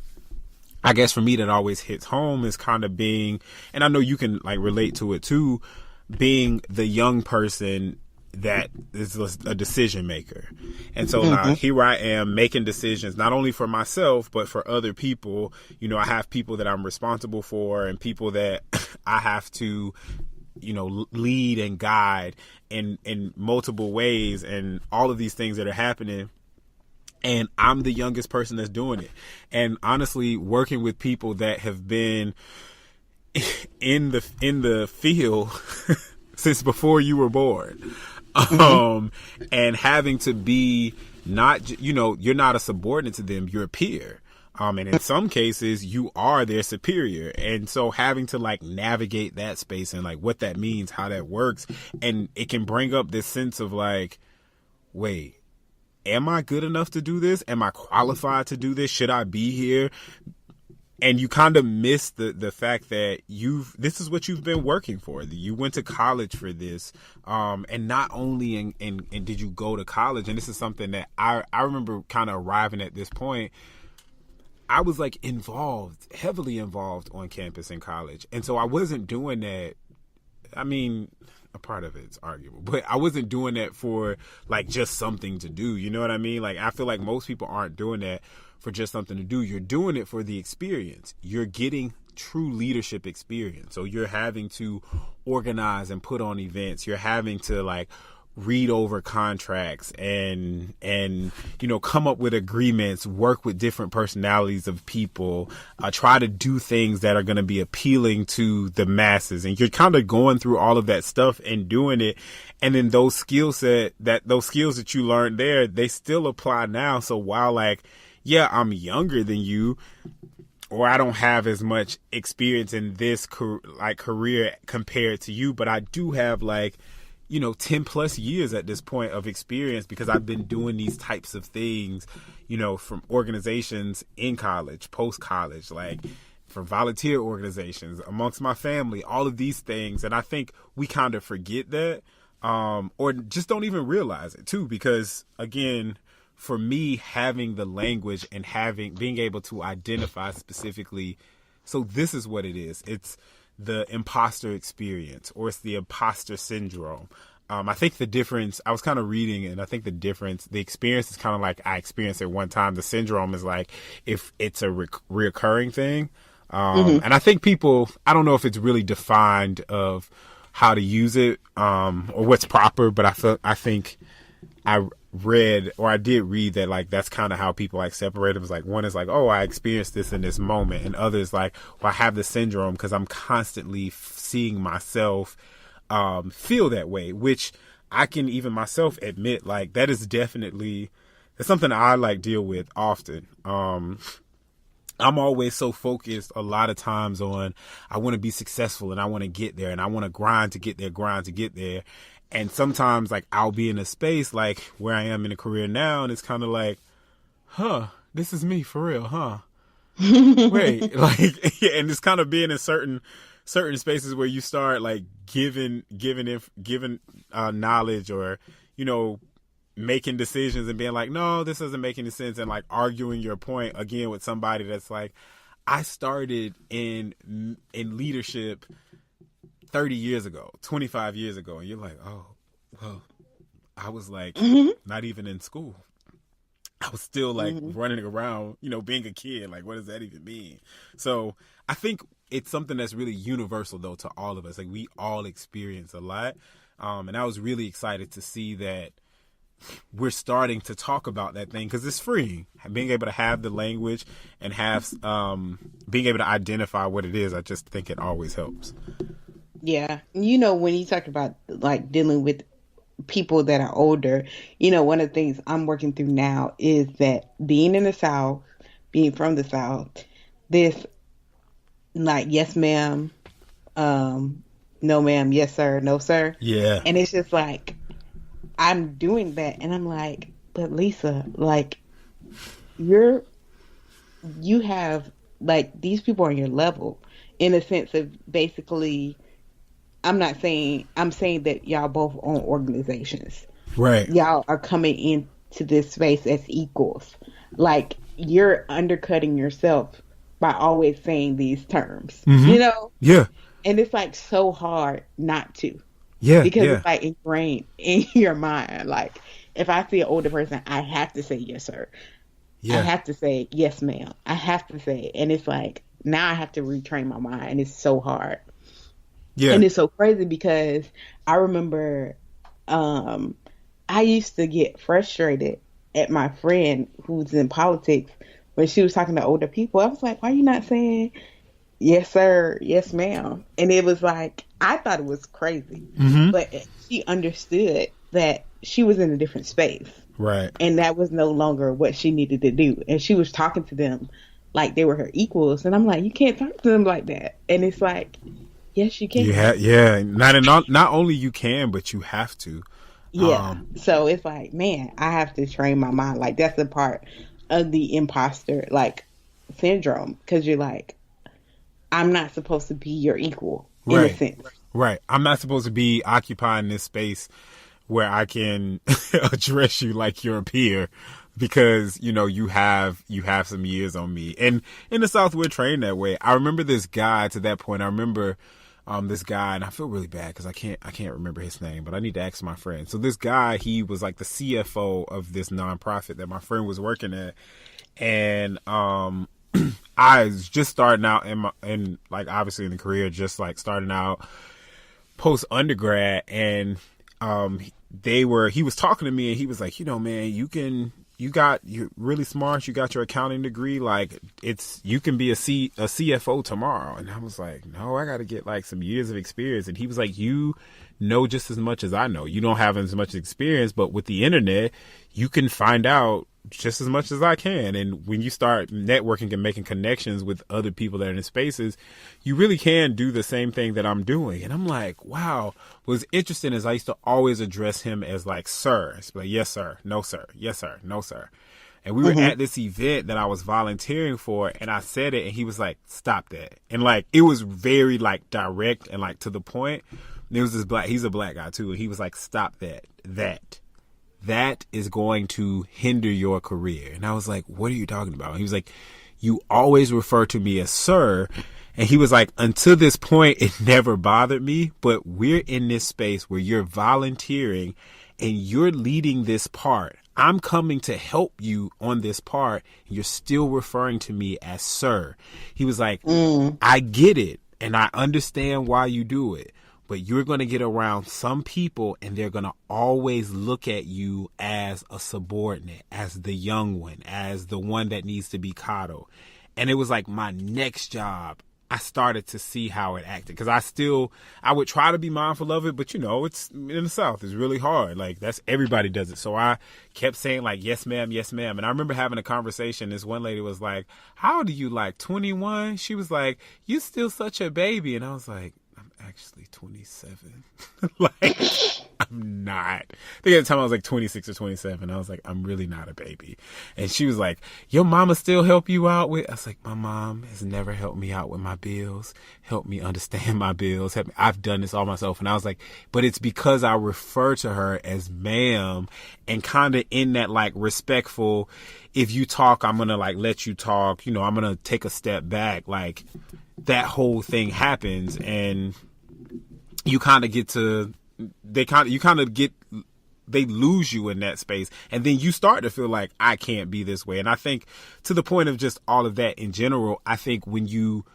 I guess for me that always hits home is kind of being, and I know you can like relate to it too, being the young person that is a decision maker. And so now here I am making decisions, not only for myself, but for other people. I have people that I'm responsible for, and people that I have to, lead and guide in multiple ways, and all of these things that are happening. And I'm the youngest person that's doing it. And honestly, working with people that have been in the field since before you were born. And having to be not, you're not a subordinate to them, you're a peer. And in some cases you are their superior. And so having to like navigate that space and like what that means, how that works. And it can bring up this sense of like, wait, am I good enough to do this? Am I qualified to do this? Should I be here? And you kind of miss the fact that this is what you've been working for. You went to college for this. And not only did you go to college, and this is something that I remember kind of arriving at this point. I was like heavily involved on campus in college. And so I wasn't doing that. I mean, a part of it's arguable, but I wasn't doing that for like just something to do. You know what I mean? Like, I feel like most people aren't doing that for just something to do. You're doing it for the experience. You're getting true leadership experience. So you're having to organize and put on events. You're having to like read over contracts and come up with agreements, work with different personalities of people, try to do things that are going to be appealing to the masses. And you're kind of going through all of that stuff and doing it. And then those skills that you learned there, they still apply now. So while like, yeah, I'm younger than you, or I don't have as much experience in this career compared to you, but I do have 10 plus years at this point of experience because I've been doing these types of things, from organizations in college, post college, like from volunteer organizations, amongst my family, all of these things. And I think we kind of forget that, or just don't even realize it too, because again, for me, having the language and being able to identify specifically, so this is what it is. It's the imposter experience, or it's the imposter syndrome. I think the difference, I was kind of reading, and I think the experience is kind of like I experienced it one time. The syndrome is like if it's a reoccurring thing. And I think people, I don't know if it's really defined of how to use it or what's proper, but I think I did read that like that's kind of how people like separate them. It's like one is like, oh, I experienced this in this moment, and others like, well, I have the syndrome because I'm constantly seeing myself feel that way, which I can even myself admit like that is definitely, it's something I like deal with often. I'm always so focused a lot of times on I want to be successful and I want to get there and I want to grind to get there. And sometimes like I'll be in a space like where I am in a career now, and it's kind of like, this is me for real, wait, like, yeah, and it's kind of being in certain spaces where you start like giving knowledge, or making decisions and being like, no, this doesn't make any sense, and like arguing your point again with somebody that's like, I started in leadership 30 years ago, 25 years ago. And you're like, oh, well, I was like, not even in school. I was still like running around, being a kid. Like, what does that even mean? So I think it's something that's really universal though to all of us. Like, we all experience a lot. And I was really excited to see that we're starting to talk about that thing, because it's freeing. Being able to have the language and have, being able to identify what it is, I just think it always helps. Yeah. When you talk about like dealing with people that are older, one of the things I'm working through now is that being in the South, being from the South, this like, yes, ma'am, no, ma'am, yes, sir, no, sir. Yeah. And it's just like, I'm doing that. And I'm like, but Lisa, like, you have like these people on your level, in a sense of basically, I'm saying that y'all both own organizations. Right. Y'all are coming into this space as equals. Like, you're undercutting yourself by always saying these terms. Yeah. And it's like so hard not to. Yeah. Because it's like ingrained in your mind. Like, if I see an older person, I have to say yes, sir. Yeah. I have to say yes, ma'am. I have to say, and it's like, now I have to retrain my mind, and it's so hard. Yeah. And it's so crazy because I remember I used to get frustrated at my friend who's in politics when she was talking to older people. I was like, why are you not saying yes, sir, yes, ma'am? And it was like, I thought it was crazy. But she understood that she was in a different space. Right. And that was no longer what she needed to do. And she was talking to them like they were her equals. And I'm like, you can't talk to them like that. And it's like, yes, you can. Yeah. Not only you can, but you have to. Yeah. So it's like, man, I have to train my mind. Like, that's a part of the imposter like syndrome, because you're like, I'm not supposed to be your equal in a sense. Right. I'm not supposed to be occupying this space where I can address you like you're a peer, because, you know, you have some years on me. And in the South, we're trained that way. I remember this guy to that point. I remember this guy, and I feel really bad because I can't remember his name, but I need to ask my friend. So this guy, he was like the CFO of this nonprofit that my friend was working at. And I was just starting out in like obviously in the career, just like starting out post undergrad, and he was talking to me, and he was like, you know, man, you're really smart. You got your accounting degree. Like you can be a CFO tomorrow. And I was like, no, I got to get like some years of experience. And he was like, you know just as much as I know. You don't have as much experience, but with the internet, you can find out just as much as I can. And when you start networking and making connections with other people that are in spaces, you really can do the same thing that I'm doing. And I'm like, wow. What's interesting is I used to always address him as like, sir. It's like, yes, sir. No, sir. Yes, sir. No, sir. And we were at this event that I was volunteering for, and I said it, and he was like, stop that. And like, it was very like direct and like to the point. There was this he's a black guy too. And he was like, stop that is going to hinder your career. And I was like, what are you talking about? And he was like, you always refer to me as sir. And he was like, until this point, it never bothered me. But we're in this space where you're volunteering and you're leading this part. I'm coming to help you on this part. You're still referring to me as sir. He was like, I get it. And I understand why you do it. But you're going to get around some people and they're going to always look at you as a subordinate, as the young one, as the one that needs to be coddled. And it was like my next job, I started to see how it acted. Because I would try to be mindful of it. But, you know, it's in the South. It's really hard. Like, everybody does it. So I kept saying, like, yes, ma'am, yes, ma'am. And I remember having a conversation. This one lady was like, how old are you, like 21? She was like, you still such a baby. And I was like, actually 27. Like, I'm not. I think at the time I was like 26 or 27. I was like, I'm really not a baby. And she was like, your mama still help you out with? I was like, my mom has never helped me out with my bills, helped me understand my bills. I've done this all myself. And I was like, but it's because I refer to her as ma'am, and kind of in that like respectful, if you talk, I'm going to like let you talk, you know, I'm going to take a step back. Like, that whole thing happens, and you kind of get to, they lose you in that space. And then you start to feel like, I can't be this way. And I think to the point of just all of that in general, I think when you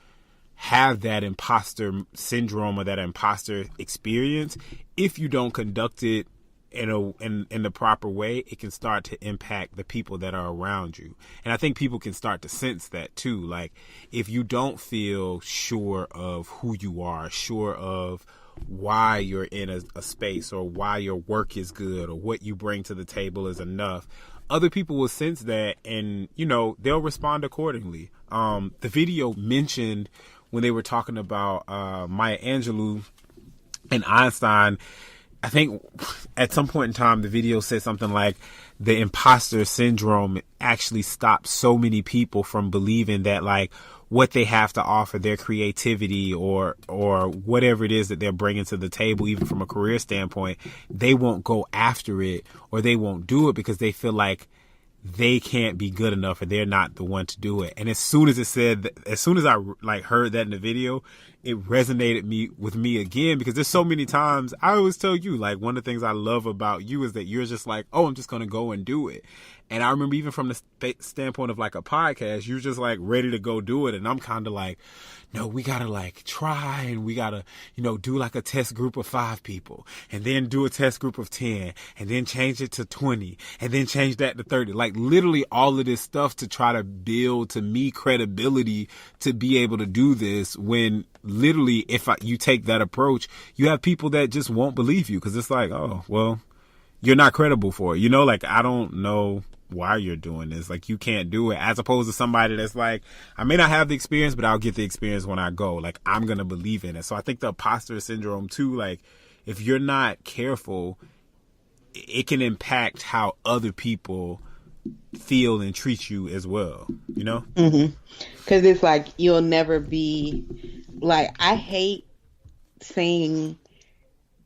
have that imposter syndrome or that imposter experience, if you don't conduct it in the proper way, it can start to impact the people that are around you. And I think people can start to sense that too. Like, if you don't feel sure of who you are, sure of why you're in a space, or why your work is good, or what you bring to the table is enough, other people will sense that, and, you know, they'll respond accordingly. The video mentioned when they were talking about Maya Angelou and Einstein, I think at some point in time, the video said something like the imposter syndrome actually stops so many people from believing that, like, what they have to offer, their creativity or whatever it is that they're bringing to the table, even from a career standpoint, they won't go after it, or they won't do it because they feel like they can't be good enough, or they're not the one to do it. And as soon as I like heard that in the video, it resonated with me again, because there's so many times I always tell you, like, one of the things I love about you is that you're just like, oh, I'm just going to go and do it. And I remember even from the standpoint of like a podcast, you're just like ready to go do it. And I'm kind of like, no, we got to like try, and we got to, you know, do like a test group of 5 people, and then do a test group of 10, and then change it to 20, and then change that to 30. Like, literally all of this stuff to try to build, to me, credibility to be able to do this, when literally if you take that approach, you have people that just won't believe you, because it's like, oh, well, you're not credible for it. You know, like, I don't know why you're doing this. Like, you can't do it. As opposed to somebody that's like, I may not have the experience, but I'll get the experience when I go. Like, I'm going to believe in it. So I think the imposter syndrome too, like, if you're not careful, it can impact how other people feel and treat you as well, you know? Because it's like, you'll never be, like, I hate saying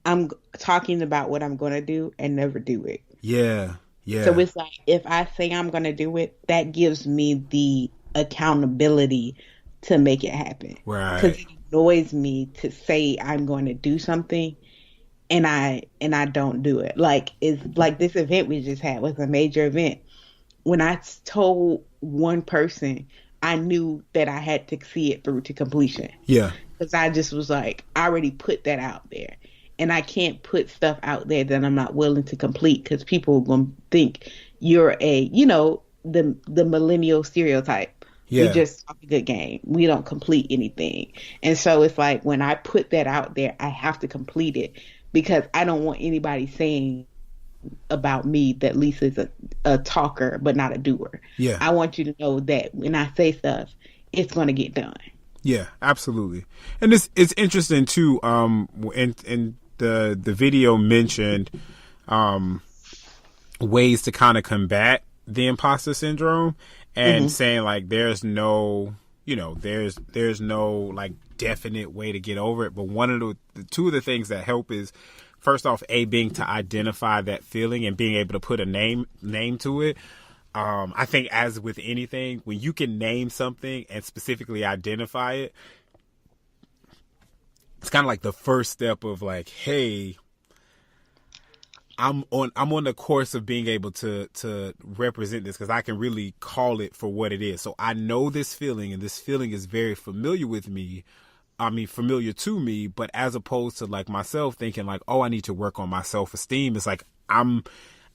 I'm talking about what I'm going to do and never do it. Yeah. Yeah. So it's like, if I say I'm going to do it, that gives me the accountability to make it happen. Because Right. it annoys me to say I'm going to do something and I don't do it. Like, it's like this event we just had was a major event. When I told one person, I knew that I had to see it through to completion. Yeah. Because I just was like, I already put that out there. And I can't put stuff out there that I'm not willing to complete, because people are going to think you're the millennial stereotype. We Yeah. just talk a good game. We don't complete anything. And so it's like, when I put that out there, I have to complete it, because I don't want anybody saying about me that Lisa's a talker but not a doer. Yeah. I want you to know that when I say stuff, it's going to get done. Yeah, absolutely. And it's interesting too. And the video mentioned ways to kind of combat the imposter syndrome, and saying like there's no like definite way to get over it. But one of the two of the things that help is, first off, being to identify that feeling and being able to put a name to it. I think, as with anything, when you can name something and specifically identify it, it's kind of like the first step of like, hey, I'm on the course of being able to represent this, because I can really call it for what it is. So I know this feeling, and this feeling is very familiar with me. I mean, familiar to me, but as opposed to like myself thinking like, oh, I need to work on my self-esteem. It's like, I'm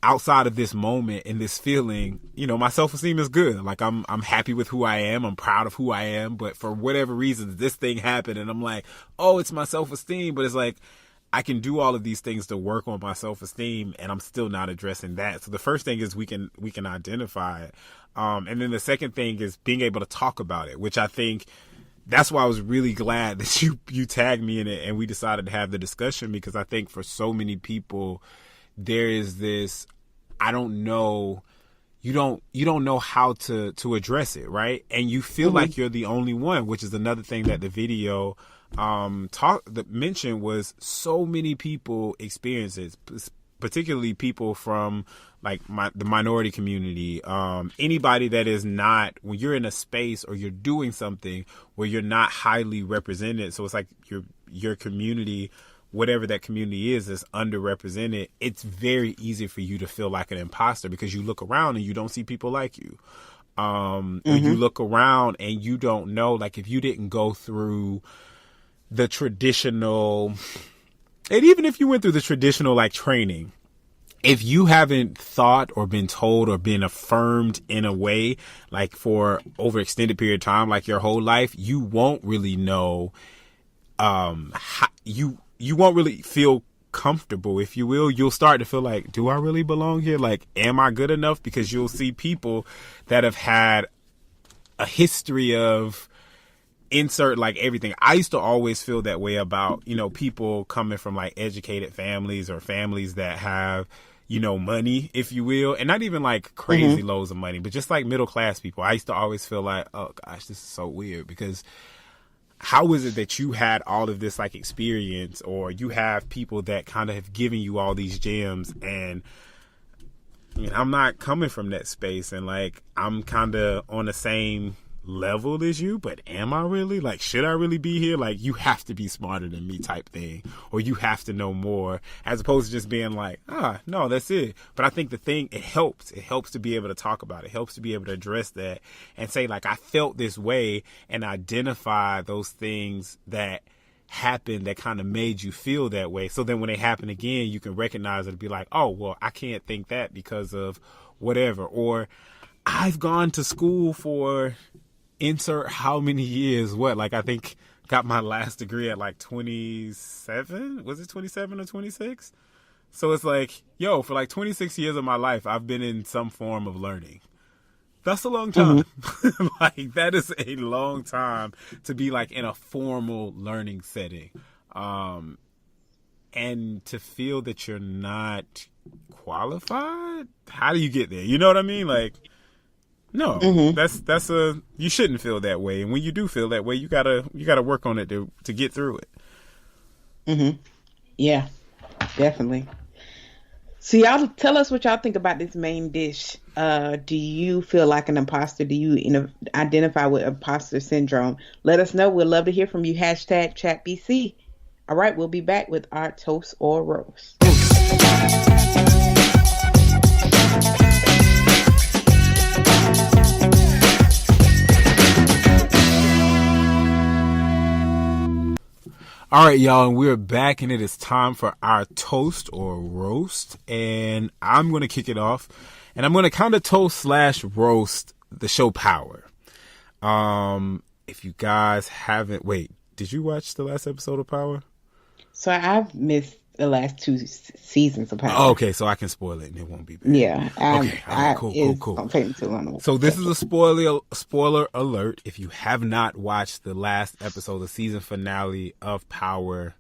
outside of this moment and this feeling, my self-esteem is good. Like I'm happy with who I am. I'm proud of who I am. But for whatever reason, this thing happened and I'm like, oh, it's my self-esteem. But it's like, I can do all of these things to work on my self-esteem, and I'm still not addressing that. So the first thing is we can identify it. And then the second thing is being able to talk about it, which I think that's why I was really glad that you tagged me in it and we decided to have the discussion, because I think for so many people, there is this, I don't know, you don't know how to address it, right? And you feel like you're the only one, which is another thing that the video mentioned, was so many people experience it, particularly people from like the minority community, anybody that is not, when you're in a space or you're doing something where you're not highly represented. So it's like your community, whatever that community is underrepresented, it's very easy for you to feel like an imposter, because you look around and you don't see people like you. And you look around and you don't know, like, if you didn't go through the traditional, and even if you went through the traditional like training, if you haven't thought or been told or been affirmed in a way, like for over extended period of time, like your whole life, you won't really know, how, you won't really feel comfortable, if you will. You'll start to feel like, do I really belong here? Like, am I good enough? Because you'll see people that have had a history of insert like everything. I used to always feel that way about, people coming from like educated families or families that have, money, if you will, and not even like crazy loads of money, but just like middle class people. I used to always feel like, oh gosh, this is so weird, because how is it that you had all of this like experience, or you have people that kind of have given you all these gems, and I'm not coming from that space, and like I'm kind of on the same level as you, but am I really? Like, should I really be here? Like, you have to be smarter than me type thing, or you have to know more, as opposed to just being like, no, that's it. But I think the thing, it helps to be able to talk about it, helps to be able to address that and say like, I felt this way, and identify those things that happened that kind of made you feel that way. So then when they happen again, you can recognize it and be like, oh, well, I can't think that because of whatever. Or I've gone to school for insert how many years, like I think got my last degree at like 27, was it 27 or 26? So it's like, for like 26 years of my life, I've been in some form of learning. That's a long time. Like, that is a long time to be like in a formal learning setting. And to feel that you're not qualified, how do you get there? You know what I mean? Like, no, that's you shouldn't feel that way. And when you do feel that way, you gotta work on it to get through it. Yeah, definitely. So y'all tell us what y'all think about this main dish. Do you feel like an imposter? Do you identify with imposter syndrome? Let us know. We'd love to hear from you. Hashtag ChatBC. All right, we'll be back with our toast or roast. All right, y'all, and we're back, and it is time for our toast or roast. And I'm going to kick it off, and I'm going to kind of toast / roast the show Power. If you guys haven't, wait, did you watch the last episode of Power? So I've missed the last 2 seasons of Power. Oh, okay, so I can spoil it, and it won't be bad. Yeah. Okay, all right, cool. Don't take me too long. So this is a spoiler alert. If you have not watched the last episode, the season finale of Power,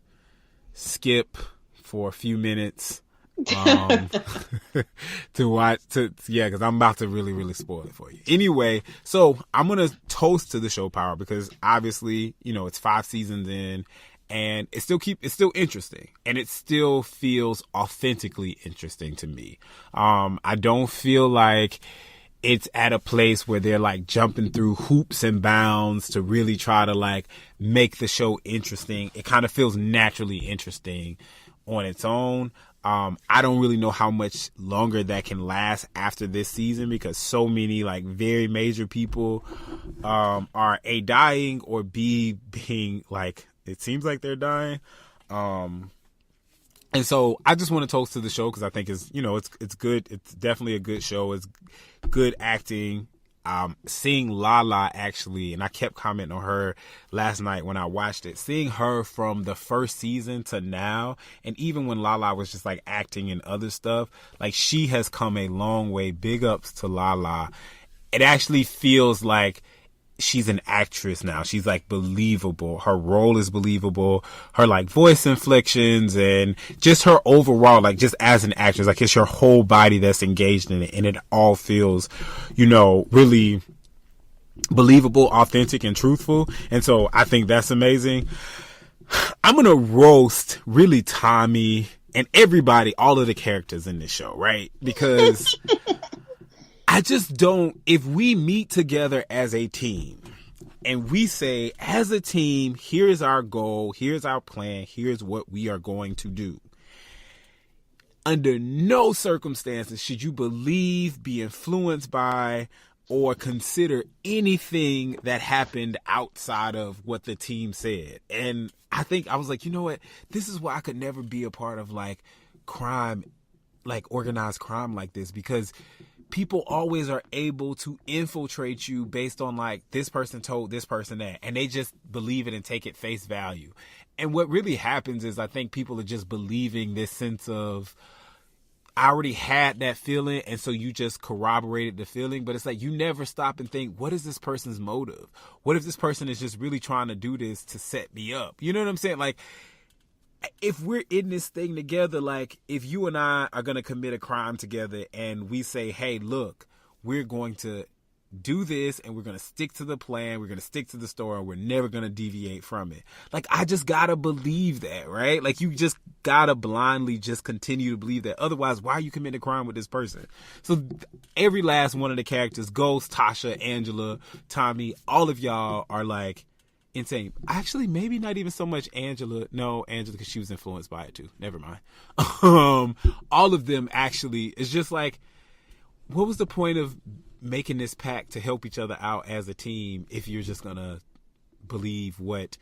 skip for a few minutes to watch. Because I'm about to really spoil it for you. Anyway, so I'm gonna toast to the show Power because obviously, it's 5 seasons in. And it's still interesting, and it still feels authentically interesting to me. I don't feel like it's at a place where they're like jumping through hoops and bounds to really try to like make the show interesting. It kind of feels naturally interesting on its own. I don't really know how much longer that can last after this season because so many like very major people are A, dying, or B, being like, it seems like they're dying. And so I just want to toast to the show because I think it's good. It's definitely a good show. It's good acting. Seeing Lala actually, and I kept commenting on her last night when I watched it, seeing her from the first season to now, and even when Lala was just like acting and other stuff, like she has come a long way. Big ups to Lala. It actually feels like she's an actress now. She's like believable. Her role is believable. Her like voice inflections and just her overall, like just as an actress, like it's her whole body that's engaged in it. And it all feels, really believable, authentic, and truthful. And so I think that's amazing. I'm going to roast really Tommy and everybody, all of the characters in this show, right? Because I just don't, if we meet together as a team and we say, as a team, here's our goal, here's our plan, here's what we are going to do. Under no circumstances should you believe, be influenced by, or consider anything that happened outside of what the team said. And I think I was like, you know what? This is why I could never be a part of like crime, like organized crime like this, because people always are able to infiltrate you based on like this person told this person that, and they just believe it and take it face value. And what really happens is I think people are just believing this sense of, I already had that feeling, and so you just corroborated the feeling. But it's like you never stop and think, what is this person's motive? What if this person is just really trying to do this to set me up? You know what I'm saying? Like, if we're in this thing together, like if you and I are going to commit a crime together and we say, hey, look, we're going to do this and we're going to stick to the plan, we're going to stick to the story, and we're never going to deviate from it. Like, I just got to believe that, right? Like, you just got to blindly just continue to believe that. Otherwise, why are you committing a crime with this person? So every last one of the characters, Ghost, Tasha, Angela, Tommy, all of y'all are like insane. Actually, maybe not even so much Angela. No, Angela, because she was influenced by it too. Never mind. All of them actually, it's just like, what was the point of making this pact to help each other out as a team if you're just gonna believe what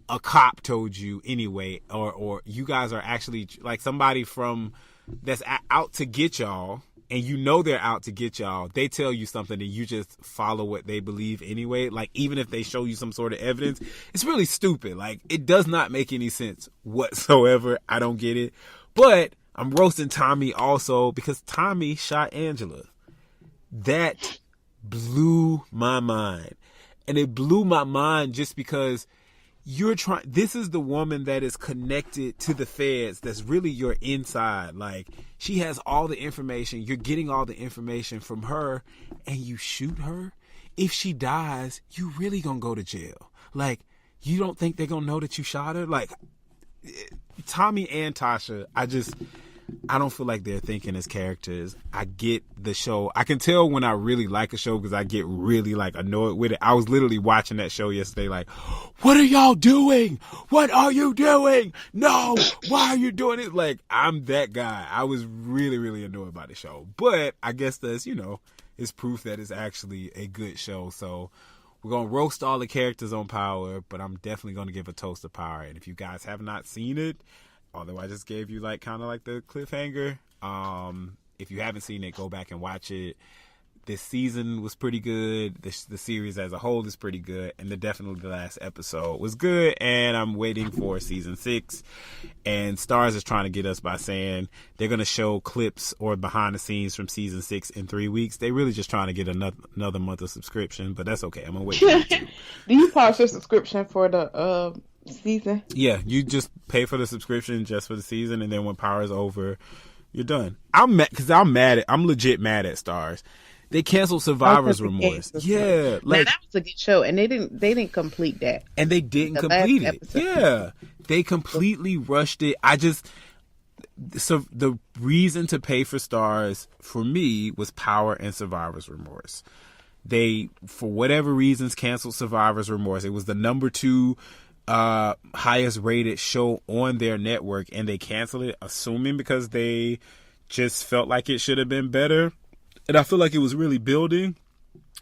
a cop told you anyway, or you guys are actually like somebody from that's out to get y'all, and you know they're out to get y'all. They tell you something and you just follow what they believe anyway. Like, even if they show you some sort of evidence, it's really stupid. Like, it does not make any sense whatsoever. I don't get it. But I'm roasting Tommy also because Tommy shot Angela. That blew my mind. And it blew my mind just because this is the woman that is connected to the feds. That's really your inside. Like, she has all the information. You're getting all the information from her, and you shoot her. If she dies, you really gonna go to jail. Like, you don't think they're gonna know that you shot her? Like, Tommy and Tasha, I don't feel like they're thinking as characters. I get the show. I can tell when I really like a show because I get really like annoyed with it. I was literally watching that show yesterday like, what are y'all doing? What are you doing? No, why are you doing it? Like, I'm that guy. I was really, really annoyed by the show. But I guess that's, it's proof that it's actually a good show. So we're going to roast all the characters on Power, but I'm definitely going to give a toast to Power. And if you guys have not seen it, although I just gave you like kind of like the cliffhanger, if you haven't seen it, go back and watch it. This season was pretty good. The series as a whole is pretty good, and definitely the last episode was good. And I'm waiting for season 6. And Starz is trying to get us by saying they're gonna show clips or behind the scenes from season 6 in 3 weeks. They really just trying to get another month of subscription, but that's okay. I'm gonna wait for YouTube. Do you pause your subscription for the season? Yeah, you just pay for the subscription just for the season, and then when Power's over, you're done. I'm mad because I'm legit mad at Starz. They canceled Survivor's Remorse. Yeah, like that was a good show, and they didn't complete that, and they didn't complete it. Yeah, they completely rushed it. So the reason to pay for Starz for me was Power and Survivor's Remorse. They, for whatever reasons, canceled Survivor's Remorse. It was the number 2 highest rated show on their network, and they canceled it, assuming because they just felt like it should have been better. And I feel like it was really building.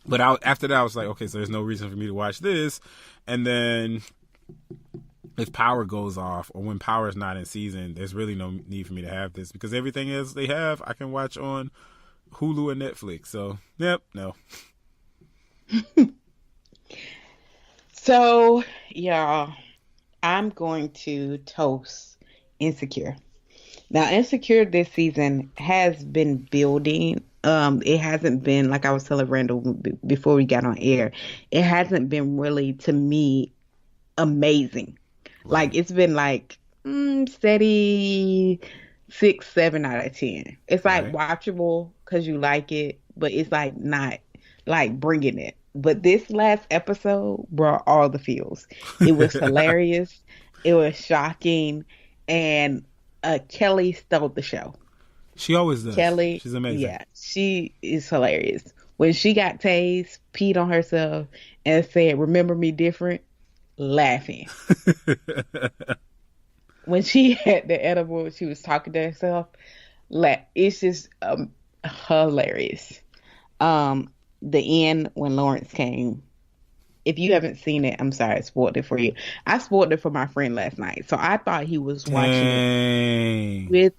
But after that, I was like, okay, so there's no reason for me to watch this. And then if Power goes off, or when Power is not in season, there's really no need for me to have this, because everything else they have, I can watch on Hulu and Netflix. So, yep, no. So, y'all, I'm going to toast Insecure. Now, Insecure this season has been building. It hasn't been, like I was telling Randall before we got on air, it hasn't been really, to me, amazing. Right. Like, it's been like steady 6, 7 out of 10. It's like watchable because you like it, but it's like not like bringing it. But this last episode brought all the feels. It was hilarious. It was shocking. And Kelly stole the show. She always does. Kelly, she's amazing. Yeah, she is hilarious. When she got tased, peed on herself, and said, "Remember me different," laughing. When she had the edible, she was talking to herself. It's just hilarious. The end when Lawrence came. If you haven't seen it, I'm sorry, I spoiled it for you. I spoiled it for my friend last night, so I thought he was watching it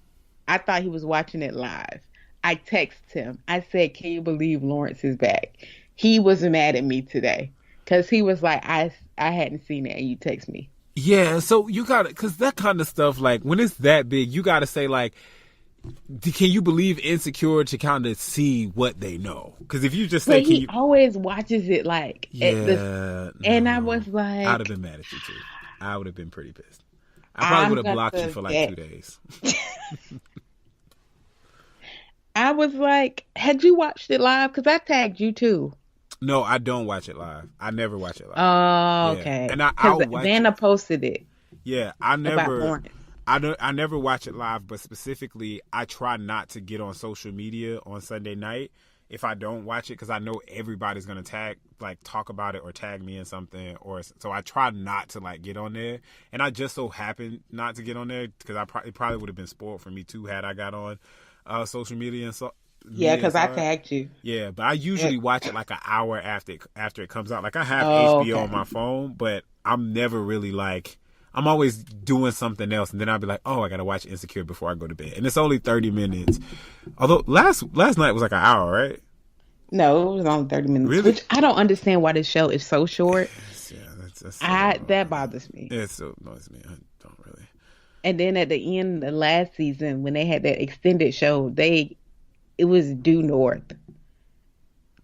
I thought he was watching it live. I texted him. I said, "Can you believe Lawrence is back?" He was mad at me today because he was like, I hadn't seen it, and you text me. Yeah, so you got to, because that kind of stuff, like when it's that big, you got to say like, can you believe Insecure to kind of see what they know? Because if you just say, he always watches it like, and I was like, I'd have been mad at you too. I would have been pretty pissed. I probably would have blocked you for like 2 days. I was like, had you watched it live? Because I tagged you too. No, I don't watch it live. I never watch it live. Oh, okay. And Vanna posted it. Yeah, I never watch it live, but specifically, I try not to get on social media on Sunday night if I don't watch it, because I know everybody's gonna talk about it or tag me in something, so I try not to like get on there. And I just so happened not to get on there because it probably would have been spoiled for me too had I got on social media and so. Yeah, because I tagged you. Yeah, but I usually watch it like an hour after it comes out. Like I have HBO on my phone, but I'm never really like. I'm always doing something else, and then I'll be like, "Oh, I gotta watch Insecure before I go to bed," and it's only 30 minutes. Although last night was like an hour, right? No, it was only 30 minutes. Really? Which I don't understand why this show is so short. Yeah, that bothers me. It so annoys me. I don't really. And then at the end of the last season, when they had that extended show, it was Due North.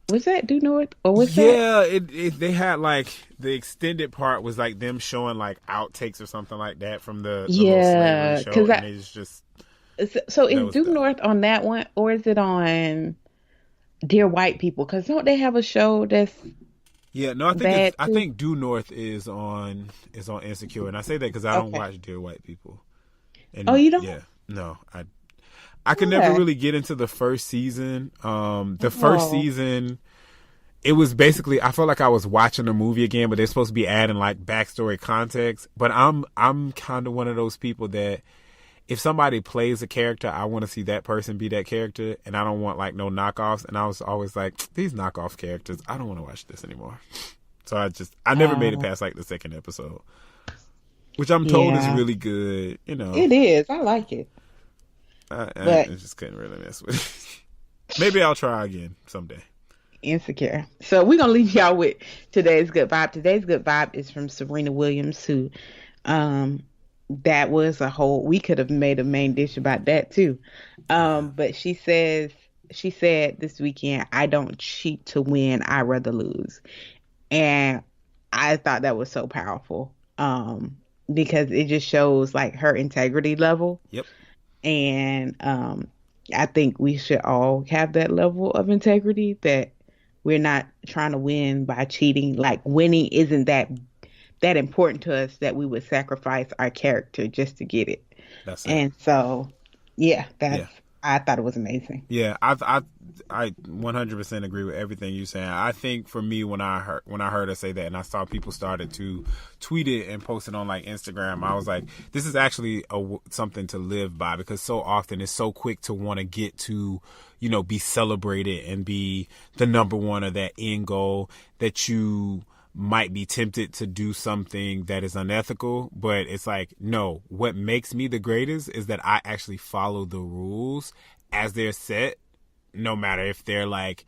Was that Due North? Or was that? Yeah, they had like the extended part was like them showing like outtakes or something like that from the little slavery show. And it's just. So is Due North on that one, or is it on Dear White People? Because don't they have a show that's. Yeah, no, I think Due North is on Insecure, and I say that because I don't watch Dear White People. And, you don't? Yeah, no, I could never really get into the first season. The first season, it was basically, I felt like I was watching a movie again, but they're supposed to be adding like backstory context. But I'm kind of one of those people that if somebody plays a character, I want to see that person be that character, and I don't want like no knockoffs. And I was always like, these knockoff characters, I don't want to watch this anymore. So I never made it past like the second episode, which I'm told is really good. You know, it is. I like it. I just couldn't really mess with it. Maybe I'll try again someday. Insecure. So we're gonna leave y'all with today's good vibe. Today's good vibe is from Serena Williams, who that was we could have made a main dish about that too. But she said this weekend, I don't cheat to win, I rather lose. And I thought that was so powerful. Because it just shows like her integrity level. Yep. And I think we should all have that level of integrity, that we're not trying to win by cheating. Like, winning isn't that important to us that we would sacrifice our character just to get it. That's it. And so, I thought it was amazing. Yeah, I 100% agree with everything you're saying. I think for me, when I heard her say that, and I saw people started to tweet it and post it on like Instagram, I was like, this is actually something to live by, because so often it's so quick to want to get to, you know, be celebrated and be the number one or that end goal, that you might be tempted to do something that is unethical. But it's like, no, what makes me the greatest is that I actually follow the rules as they're set, no matter if they're like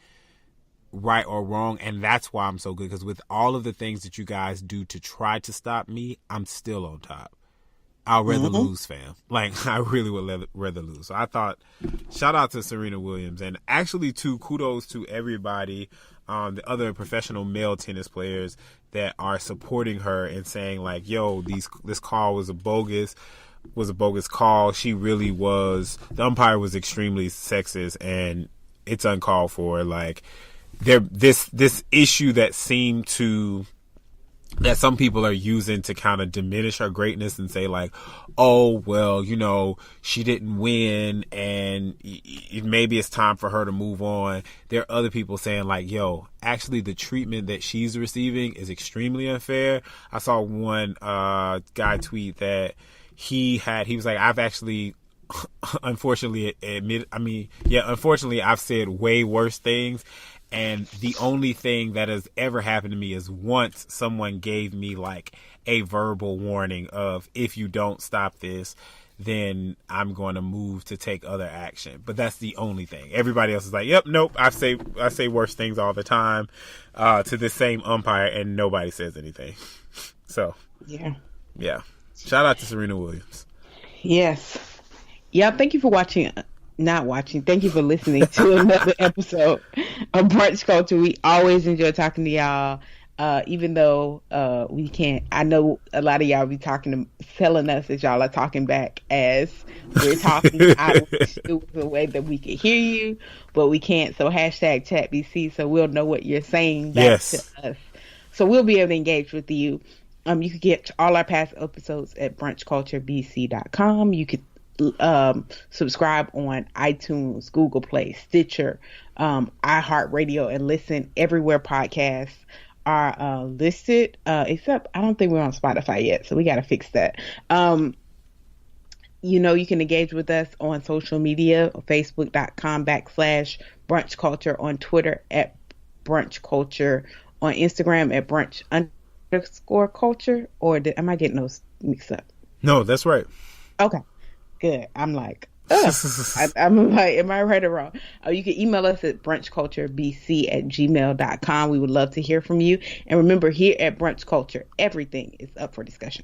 right or wrong. And that's why I'm so good, because with all of the things that you guys do to try to stop me, I'm still on top. I'll rather lose, fam. Like, I really would rather lose. So I thought, shout out to Serena Williams, and actually too, kudos to everybody, the other professional male tennis players that are supporting her and saying like, yo, this call was a bogus call. She really was, the umpire was extremely sexist and it's uncalled for. Like, this issue that seemed to, that some people are using to kind of diminish her greatness and say like, oh, well, you know, she didn't win and maybe it's time for her to move on. There are other people saying like, yo, actually the treatment that she's receiving is extremely unfair. I saw one guy tweet that he was like, I've actually unfortunately I've said way worse things. And the only thing that has ever happened to me is once someone gave me like a verbal warning of, if you don't stop this, then I'm going to move to take other action. But that's the only thing. Everybody else is like, yep, nope, I say worse things all the time to this same umpire, and nobody says anything. So yeah. Shout out to Serena Williams. Yes. Yeah, thank you for thank you for listening to another episode of Brunch Culture. We always enjoy talking to y'all, even though we can't. I know a lot of y'all be telling us that y'all are talking back as we're talking. I wish it was a way that we could hear you, but we can't. So #ChatBC, so we'll know what you're saying back to us. So we'll be able to engage with you. You can get all our past episodes at brunchculturebc.com. You could subscribe on iTunes, Google Play, Stitcher, iHeartRadio, and listen everywhere podcasts are listed, except I don't think we're on Spotify yet, so we got to fix that. You know, you can engage with us on social media, facebook.com/brunch culture, on Twitter at brunch culture, on Instagram at brunch_culture, or am I getting those mixed up? No, that's right. Okay. Good. I'm like, I'm like, am I right or wrong? You can email us at brunchculturebc@gmail.com. We would love to hear from you. And remember, here at Brunch Culture, everything is up for discussion.